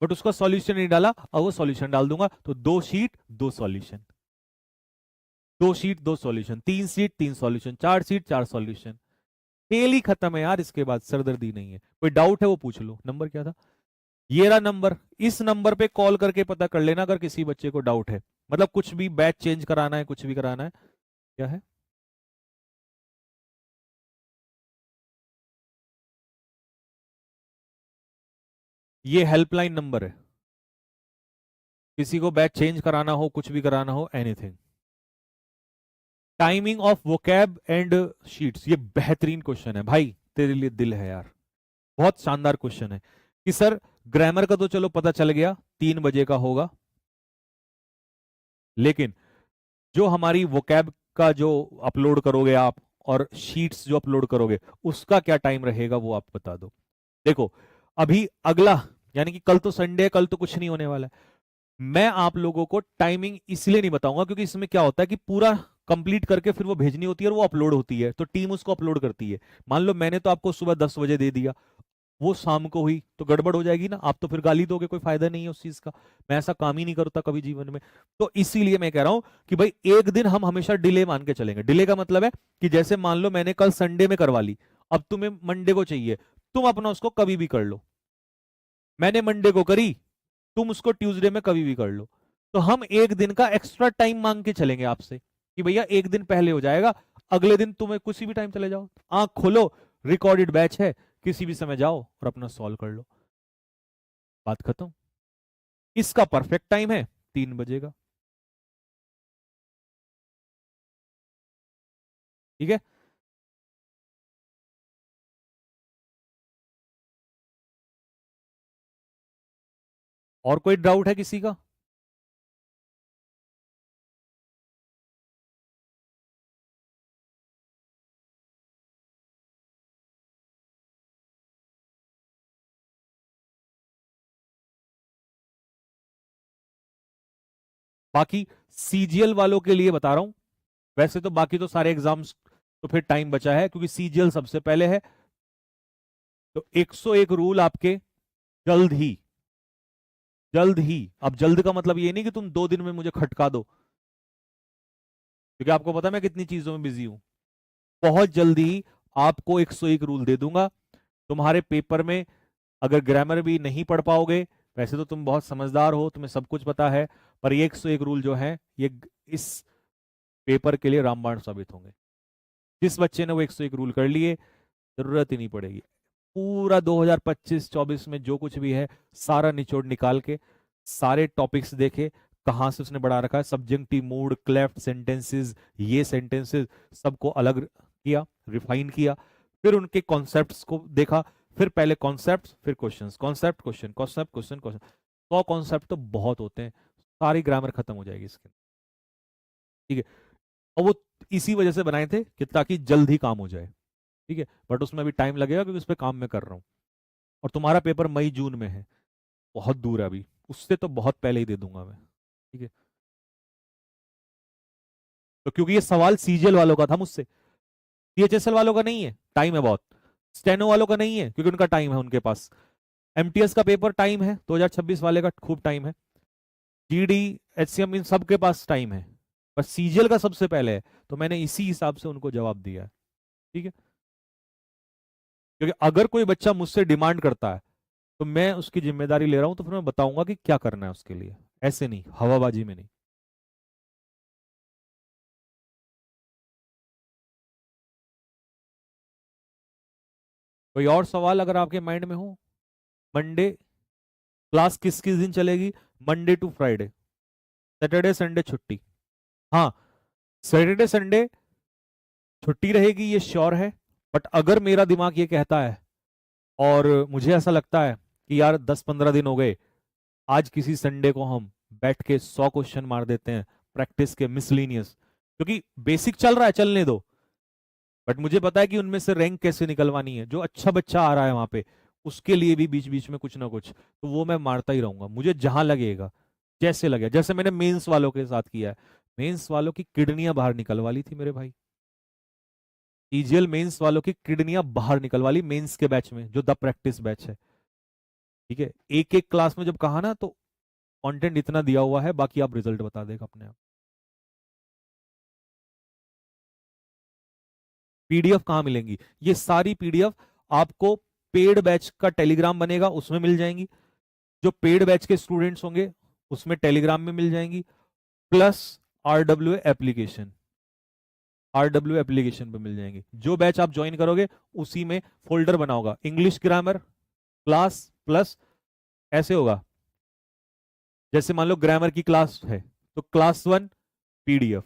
बट उसका सॉल्यूशन नहीं डाला, अब वो सॉल्यूशन डाल दूंगा। तो 2 sheet 2 solution, 2 sheet 2 solution, 3 sheet 3 solution, 4 sheet 4 solution. खेल ही खत्म है यार, इसके बाद सरदर्दी नहीं है। कोई डाउट है वो पूछ लो। नंबर क्या था? ये रहा नंबर, इस नंबर पे कॉल करके पता कर लेना अगर किसी बच्चे को डाउट है, मतलब कुछ भी बैच चेंज कराना है, कुछ भी कराना है। क्या है? ये हेल्पलाइन नंबर है, किसी को बैच चेंज कराना हो, कुछ भी कराना हो, anything. Timing of vocab and sheets, ये बेहतरीन क्वेश्चन है भाई, तेरे लिए दिल है यार, बहुत शानदार क्वेश्चन है। कि सर ग्रामर का तो चलो पता चल गया 3 बजे का होगा, लेकिन जो हमारी वोकैब का जो अपलोड करोगे आप और शीट्स जो अपलोड करोगे, उसका क्या टाइम रहेगा वो आप बता दो। देखो अभी अगला, यानी कि कल तो संडे है, कल तो कुछ नहीं होने वाला है। मैं आप लोगों को टाइमिंग इसलिए नहीं बताऊंगा क्योंकि इसमें क्या होता है कि पूरा कंप्लीट करके फिर वो भेजनी होती है और वो अपलोड होती है, तो टीम उसको अपलोड करती है। मान लो मैंने तो आपको सुबह 10 बजे दे दिया, वो शाम को हुई तो गड़बड़ हो जाएगी ना, आप तो फिर गाली दोगे, कोई फायदा नहीं है उस चीज का। मैं ऐसा काम ही नहीं करता कभी जीवन में। तो इसीलिए मैं कह रहा हूं कि भाई एक दिन हम हमेशा डिले मान के चलेंगे। डिले का मतलब है कि जैसे मान लो मैंने कल संडे में करवा ली, अब तुम्हें मंडे को चाहिए, तुम अपना उसको कभी भी कर लो। मैंने मंडे को करी, तुम उसको ट्यूसडे में कभी भी कर लो। तो हम एक दिन का एक्स्ट्रा टाइम मांग के चलेंगे आपसे कि भैया एक दिन पहले हो जाएगा, अगले दिन तुम्हें किसी भी टाइम चले जाओ, आंख खोलो, रिकॉर्डेड बैच है, किसी भी समय जाओ और अपना सॉल्व कर लो, बात खत्म। इसका परफेक्ट टाइम है 3 बजे का। ठीक है। और कोई डाउट है किसी का? बाकी सीजीएल वालों के लिए बता रहा हूं, वैसे तो बाकी तो सारे एग्जाम्स तो फिर टाइम बचा है क्योंकि सीजीएल सबसे पहले है। तो 101 रूल आपके जल्द ही, जल्द ही। अब जल्द का मतलब ये नहीं कि तुम 2 दिन में मुझे खटका दो, क्योंकि आपको पता है मैं कितनी चीजों में बिजी हूं। बहुत जल्दी आपको 101 रूल दे दूंगा। तुम्हारे पेपर में अगर ग्रामर भी नहीं पढ़ पाओगे, वैसे तो तुम बहुत समझदार हो, तुम्हें सब कुछ पता है, पर ये 101 रूल जो है ये इस पेपर के लिए रामबाण साबित होंगे। जिस बच्चे ने वो 101 रूल कर लिए, जरूरत ही नहीं पड़ेगी। पूरा 2025-24 में जो कुछ भी है सारा निचोड़ निकाल के, सारे टॉपिक्स देखे, कहाँ से उसने बढ़ा रखा है, सब्जेक्टिव मूड, क्लेफ्ट सेंटेंसेस, ये सेंटेंसेस सबको अलग किया, रिफाइन किया। फिर उनके कॉन्सेप्ट्स को देखा, फिर पहले कॉन्सेप्ट फिर questions, concept question, concept question, question. 100 concept तो बहुत होते हैं, सारी ग्रामर खत्म हो जाएगी इसके। ठीक है। और वो इसी वजह से बनाए थे कि ताकि जल्द ही काम हो जाए। ठीक है, बट उसमें अभी टाइम लगेगा क्योंकि उस पर काम मैं कर रहा हूँ। और तुम्हारा पेपर मई जून में है, बहुत दूर है अभी, उससे तो बहुत पहले ही दे दूंगा मैं। ठीक है। तो क्योंकि ये सवाल सीजीएल वालों का था मुझसे, सीएचएसएल वालों का नहीं है, टाइम है बहुत। स्टेनो वालों का नहीं है क्योंकि उनका टाइम है उनके पास। एमटीएस का पेपर टाइम है, 2026 वाले का खूब टाइम है। जीडी, एचसीएम, इन सब के पास टाइम है, पर सीजीएल का सबसे पहले है। तो मैंने इसी हिसाब से उनको जवाब दिया है। ठीक है। क्योंकि अगर कोई बच्चा मुझसे डिमांड करता है तो मैं उसकी जिम्मेदारी ले रहा हूं, तो फिर मैं बताऊंगा कि क्या करना है उसके लिए, ऐसे नहीं हवाबाजी में नहीं। कोई और सवाल अगर आपके माइंड में हो? मंडे क्लास किस किस दिन चलेगी? Monday to Friday, Saturday Sunday छुट्टी। हाँ, सैटरडे संडे छुट्टी रहेगी ये श्योर है। बट अगर मेरा दिमाग ये कहता है और मुझे ऐसा लगता है कि यार 10-15 दिन हो गए, आज किसी संडे को हम बैठ के 100 क्वेश्चन मार देते हैं प्रैक्टिस के मिसलीनियस, क्योंकि बेसिक चल रहा है, चलने दो। बट मुझे पता है कि उनमें से रैंक कैसे निकलवानी है, जो अच्छा बच्चा आ रहा है वहां पे उसके लिए भी बीच बीच में कुछ ना कुछ, तो वो मैं मारता ही रहूंगा, मुझे जहां लगेगा, जैसे लगे। जैसे मैंने मेंस वालों के साथ किया है, मेंस वालों की किडनियां बाहर निकलवा ली थी मेरे भाई। ईजीएल मेंस वालों की किडनियां बाहर निकलवा ली मेंस के बैच में, जो द प्रैक्टिस बैच है। ठीक है, एक एक क्लास में जब कहा ना, तो कंटेंट इतना दिया हुआ है, बाकी आप रिजल्ट बता देगा अपने आप। पीडीएफ कहाँ मिलेंगी? ये सारी पीडीएफ आपको पेड बैच का टेलीग्राम बनेगा उसमें मिल जाएंगी, जो पेड बैच के स्टूडेंट्स होंगे उसमें टेलीग्राम में मिल जाएंगी, plus RW application, RW application पे मिल जाएंगे। जो बैच आप ज्वाइन करोगे उसी में फोल्डर बना होगा, इंग्लिश ग्रामर क्लास प्लस, ऐसे होगा। जैसे मान लो ग्रामर की क्लास है तो class 1 PDF,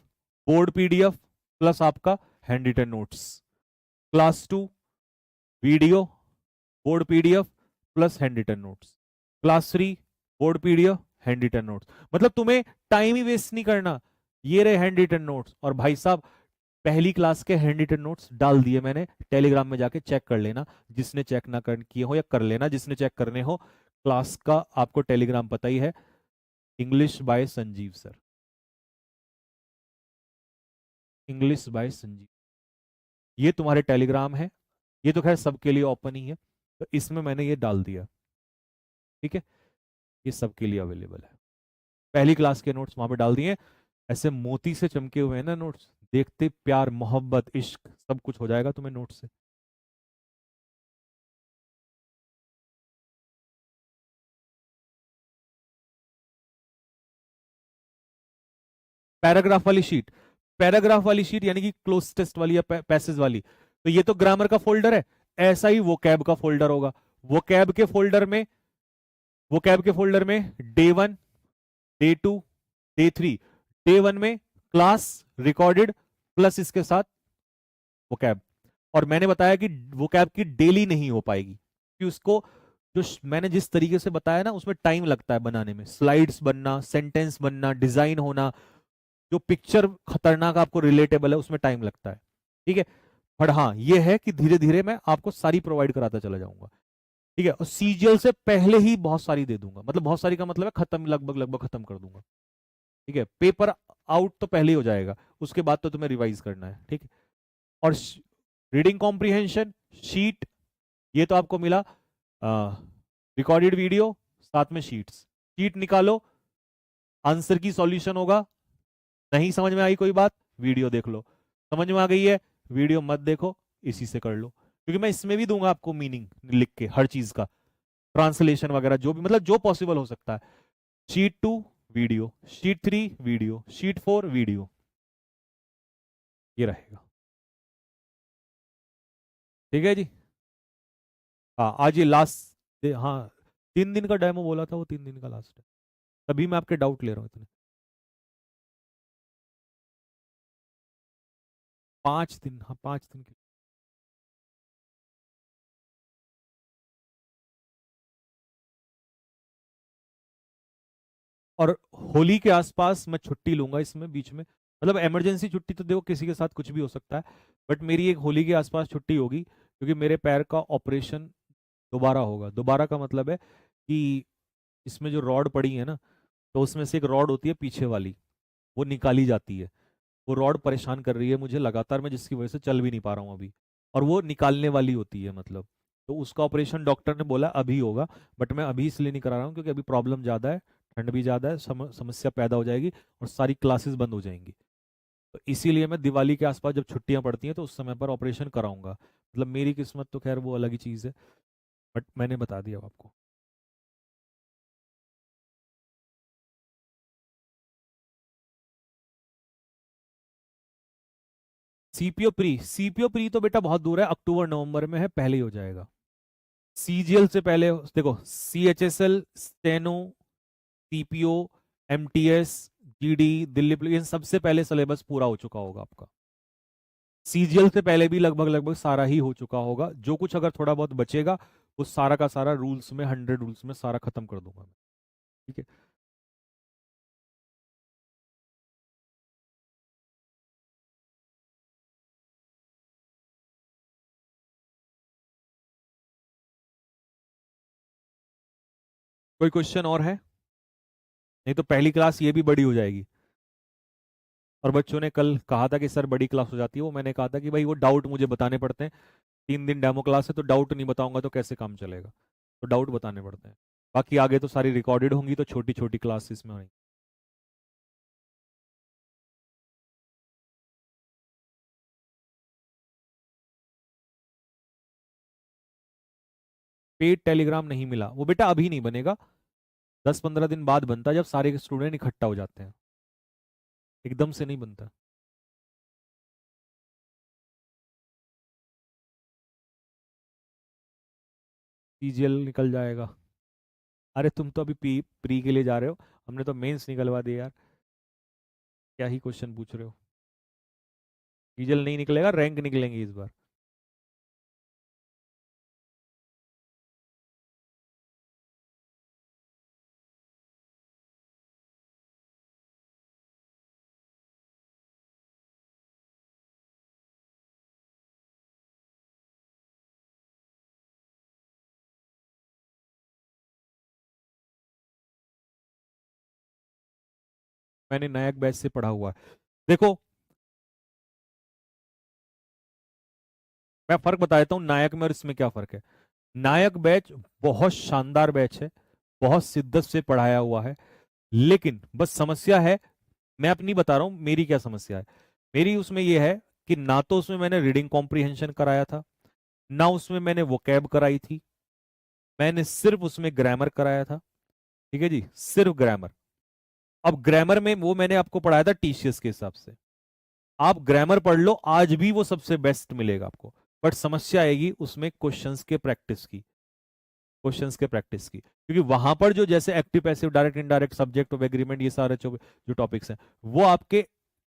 board PDF plus आपका hand written notes, class 2 video, board PDF plus hand written notes, class 3 board PDF hand written notes. मतलब तुम्हें टाइम ही वेस्ट नहीं करना। ये रहे हैंड रिटन नोट्स, और भाई साहब पहली क्लास के हैंड रिटन नोट्स डाल दिए मैंने टेलीग्राम में, जाके चेक कर लेना, जिसने चेक ना कर किए हो, या कर लेना जिसने चेक करने हो। क्लास का आपको टेलीग्राम पता ही है, English by Sanjeev sir, English by Sanjeev, ये तुम्हारे टेलीग्राम है। ये तो खैर सबके लिए ओपन ही है, तो इसमें मैंने ये डाल दिया। ठीक है, ये सबके लिए अवेलेबल है। पहली क्लास के नोट्स वहां पे डाल दिए। ऐसे मोती से चमके हुए हैं ना नोट्स, देखते प्यार मोहब्बत इश्क सब कुछ हो जाएगा तुम्हें नोट से। पैराग्राफ वाली शीट, पैराग्राफ वाली शीट यानी कि क्लोज टेस्ट वाली या पैसेज वाली, तो ये तो ग्रामर का फोल्डर है। ऐसा ही वो कैब का फोल्डर होगा। वो कैब के फोल्डर में, वो कैब के फोल्डर में डे 1, डे 2, डे 3। डे 1 में क्लास रिकॉर्डेड प्लस इसके साथ वो कैब। और मैंने बताया कि वो कैब की डेली नहीं हो पाएगी कि उसको जो मैंने जिस तरीके से बताया ना उसमें टाइम लगता है बनाने में, स्लाइड्स बनना, सेंटेंस बनना, डिजाइन होना, जो पिक्चर खतरनाक आपको रिलेटेबल है उसमें टाइम लगता है। ठीक है, पर हाँ ये है कि धीरे धीरे मैं आपको सारी प्रोवाइड कराता चला जाऊंगा। ठीक है, और सीजीएल से पहले ही बहुत सारी दे दूंगा, मतलब बहुत सारी का मतलब है खत्म, लगभग लगभग खत्म कर दूंगा। ठीक है, पेपर आउट तो पहले ही हो जाएगा, उसके बाद तो तुम्हें रिवाइज करना है। ठीक है, और रीडिंग कॉम्प्रिहेंशन शीट, ये तो आपको मिला। रिकॉर्डेड वीडियो साथ में शीट्स, शीट निकालो, आंसर की सॉल्यूशन होगा। नहीं समझ में आई कोई बात, वीडियो देख लो। समझ में आ गई है, वीडियो मत देखो, इसी से कर लो, क्योंकि मैं इसमें भी दूंगा आपको मीनिंग लिख के हर चीज का, ट्रांसलेशन वगैरह जो भी, मतलब जो पॉसिबल हो सकता है। Sheet 2 video, sheet 3 video, sheet 4 video, ये रहेगा। ठीक है जी। हाँ आज ये लास्ट, हाँ 3 दिन का डेमो बोला था, वो 3 दिन का लास्ट है, तभी मैं आपके डाउट ले रहा हूँ इतने। 5 दिन, हाँ 5 दिन के। और होली के आसपास मैं छुट्टी लूंगा इसमें बीच में, मतलब इमरजेंसी छुट्टी तो देखो किसी के साथ कुछ भी हो सकता है, बट मेरी एक होली के आसपास छुट्टी होगी, क्योंकि मेरे पैर का ऑपरेशन दोबारा होगा। दोबारा का मतलब है कि इसमें जो रॉड पड़ी है ना, तो उसमें से एक रॉड होती है पीछे वाली, वो निकाली जाती है। वो रॉड परेशान कर रही है मुझे लगातार, मैं जिसकी वजह से चल भी नहीं पा रहा हूँ अभी, और वो निकालने वाली होती है मतलब। तो उसका ऑपरेशन डॉक्टर ने बोला अभी होगा, बट मैं अभी इसलिए नहीं करा रहा हूँ क्योंकि अभी प्रॉब्लम ज़्यादा है, ठंड भी ज़्यादा है, समस्या पैदा हो जाएगी और सारी क्लासेस बंद हो जाएंगी। तो इसीलिए मैं दिवाली के आसपास जब छुट्टियां पड़ती हैं तो उस समय पर ऑपरेशन कराऊंगा। मतलब मेरी किस्मत तो खैर वो अलग ही चीज़ है, बट मैंने बता दिया आपको। सीपीओ प्री तो बेटा बहुत दूर है, अक्टूबर नवंबर में है, पहले ही हो जाएगा। सीजीएल से पहले देखो, CHSL, steno, CPO, MTS, GD, Delhi police, इन सबसे पहले सिलेबस पूरा हो चुका होगा आपका। सीजीएल से पहले भी लगभग लगभग सारा ही हो चुका होगा, जो कुछ अगर थोड़ा बहुत बचेगा वो सारा का सारा रूल्स में, 100 रूल्स में सारा खत्म कर दूंगा मैं। ठीक है, कोई क्वेश्चन और है? नहीं तो पहली क्लास ये भी बड़ी हो जाएगी। और बच्चों ने कल कहा था कि सर बड़ी क्लास हो जाती है, वो मैंने कहा था कि भाई वो डाउट मुझे बताने पड़ते हैं। 3 दिन डेमो क्लास है तो डाउट नहीं बताऊंगा तो कैसे काम चलेगा, तो डाउट बताने पड़ते हैं। बाकी आगे तो सारी रिकॉर्डेड होंगी तो छोटी छोटी क्लासेस में होंगी। पेड टेलीग्राम नहीं मिला, वो बेटा अभी नहीं बनेगा, 10-15 दिन बाद बनता है, जब सारे स्टूडेंट इकट्ठा हो जाते हैं, एकदम से नहीं बनता। सीजीएल निकल जाएगा। अरे तुम तो अभी प्री के लिए जा रहे हो, हमने तो मेंस निकलवा दिया यार, क्या ही क्वेश्चन पूछ रहे हो। सीजीएल नहीं निकलेगा, रैंक निकलेंगे इस बार। मैंने नायक बैच से पढ़ा हुआ है। देखो मैं फर्क बता देता हूँ नायक में और इसमें क्या फर्क है। नायक बैच बहुत शानदार बैच है, बहुत शिद्दत से पढ़ाया हुआ है, लेकिन बस समस्या है, मैं अपनी बता रहा हूं मेरी क्या समस्या है। मेरी उसमें यह है कि ना तो उसमें मैंने रीडिंग कॉम्प्रिहेंशन कराया था, ना उसमें मैंने वोकैब कराई थी, मैंने सिर्फ उसमें ग्रामर कराया था। ठीक है जी, सिर्फ ग्रामर। अब ग्रामर में वो मैंने आपको पढ़ाया था टीसीएस के हिसाब से। आप ग्रामर पढ़ लो, आज भी वो सबसे बेस्ट मिलेगा आपको, बट समस्या आएगी उसमें क्वेश्चंस के प्रैक्टिस की, क्वेश्चंस के प्रैक्टिस की, क्योंकि वहां पर जो जैसे active passive direct indirect subject of agreement, ये सारे जो टॉपिक्स हैं वो आपके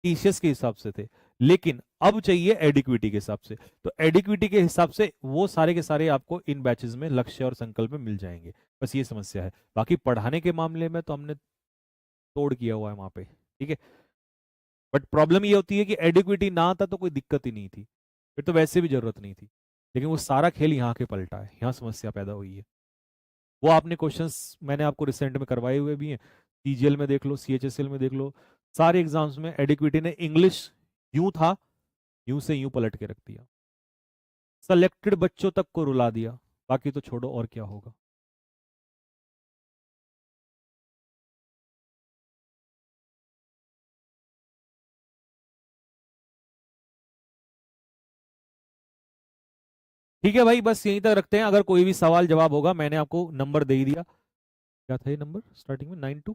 टीसीएस के हिसाब से थे, लेकिन अब चाहिए एडिक्विटी के हिसाब से। तो एडिक्विटी के हिसाब से वो सारे के सारे आपको इन बैचेस में लक्ष्य और संकल्प में मिल जाएंगे। बस ये समस्या है, बाकी पढ़ाने के मामले में तो हमने तोड़ किया हुआ है वहां पे। ठीक है, बट प्रॉब्लम ये होती है कि एडिक्विटी ना आता तो कोई दिक्कत ही नहीं थी, फिर तो वैसे भी जरूरत नहीं थी, लेकिन वो सारा खेल यहाँ के पलटा है, यहाँ समस्या पैदा हुई है। वो आपने क्वेश्चंस मैंने आपको रिसेंट में करवाए हुए भी हैं, सीजीएल में देख लो, सीएचएसएल में देख लो, सारे एग्जाम्स में एडिक्विटी ने इंग्लिश यूं था, यूं से यूं पलट के रख दिया, सेलेक्टेड बच्चों तक को रुला दिया, बाकी तो छोड़ो और क्या होगा। ठीक है भाई, बस यहीं तक रखते हैं, अगर कोई भी सवाल जवाब होगा, मैंने आपको नंबर दे ही दिया, क्या था ये नंबर स्टार्टिंग में 92,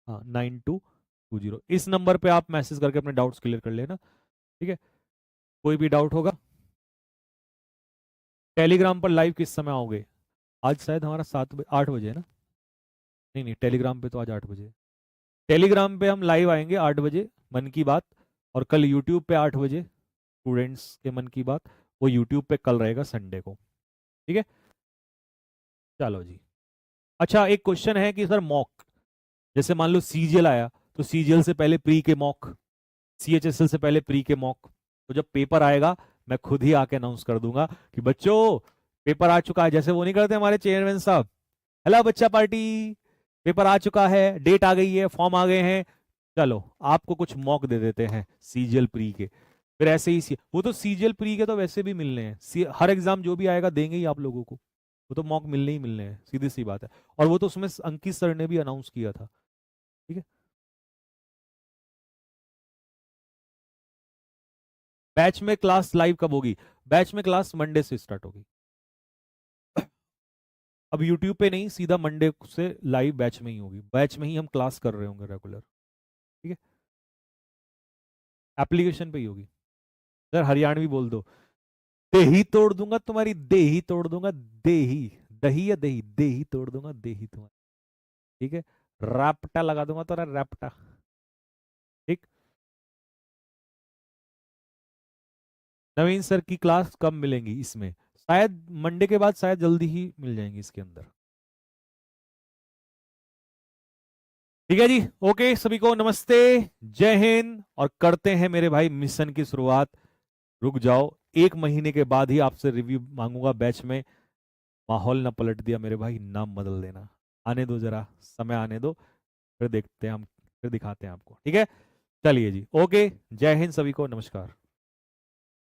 हाँ 9220, इस नंबर पे आप मैसेज करके अपने डाउट्स क्लियर कर लेना। ठीक है, कोई भी डाउट होगा। टेलीग्राम पर लाइव किस समय आओगे? आज शायद हमारा 8 बजे है ना? नहीं नहीं, टेलीग्राम पे तो आज 8 बजे। टेलीग्राम पे हम लाइव आएंगे 8 बजे, मन की बात। और कल यूट्यूब पे 8 बजे स्टूडेंट्स के मन की बात, वो यूट्यूब पे कल रहेगा संडे को। ठीक है, चलो जी। अच्छा, एक क्वेश्चन है कि सर मॉक, जैसे मान लो सीजीएल आया, तो सीजीएल से पहले प्री के मॉक, सीएचएसएल से पहले प्री के मॉक, तो जब पेपर आएगा मैं खुद ही आके अनाउंस कर दूंगा कि बच्चों पेपर आ चुका है, जैसे वो नहीं करते हमारे चेयरमैन साहब, हेलो बच्चा पार्टी, पेपर आ चुका है, डेट आ गई है, फॉर्म आ गए हैं, चलो आपको कुछ मॉक दे देते हैं सीजीएल प्री के। फिर ऐसे ही वो तो सीजीएल प्री के तो वैसे भी मिलने हैं, हर एग्जाम जो भी आएगा देंगे ही आप लोगों को, वो तो मॉक मिलने ही मिलने हैं, सीधी सी बात है। और वो तो उसमें अंकित सर ने भी अनाउंस किया था। ठीक है, बैच में क्लास लाइव कब होगी? बैच में क्लास मंडे से स्टार्ट होगी, अब यूट्यूब पे नहीं, सीधा मंडे से लाइव बैच में ही होगी, बैच में ही हम क्लास कर रहे होंगे रेगुलर। ठीक है, एप्लीकेशन पे ही होगी। सर हरियाणवी बोल दो, देही तोड़ दूंगा तुम्हारी, देही तोड़ दूंगा, देही, दही या दही, देही तोड़ दूंगा देही तुम्हारी। ठीक है, रैप्टा लगा दूंगा तो रैप्टा। ठीक, नवीन सर की क्लास कब मिलेंगी इसमें? शायद मंडे के बाद, शायद जल्दी ही मिल जाएंगी इसके अंदर। ठीक है जी, ओके, सभी को नमस्ते, जय हिंद, और करते हैं मेरे भाई मिशन की शुरुआत। रुक जाओ, 1 महीने के बाद ही आपसे रिव्यू मांगूंगा बैच में, माहौल ना पलट दिया मेरे भाई, नाम बदल देना, आने दो जरा, समय आने दो, फिर देखते हैं हम, फिर दिखाते हैं आपको। ठीक है, चलिए जी, ओके, जय हिंद, सभी को नमस्कार।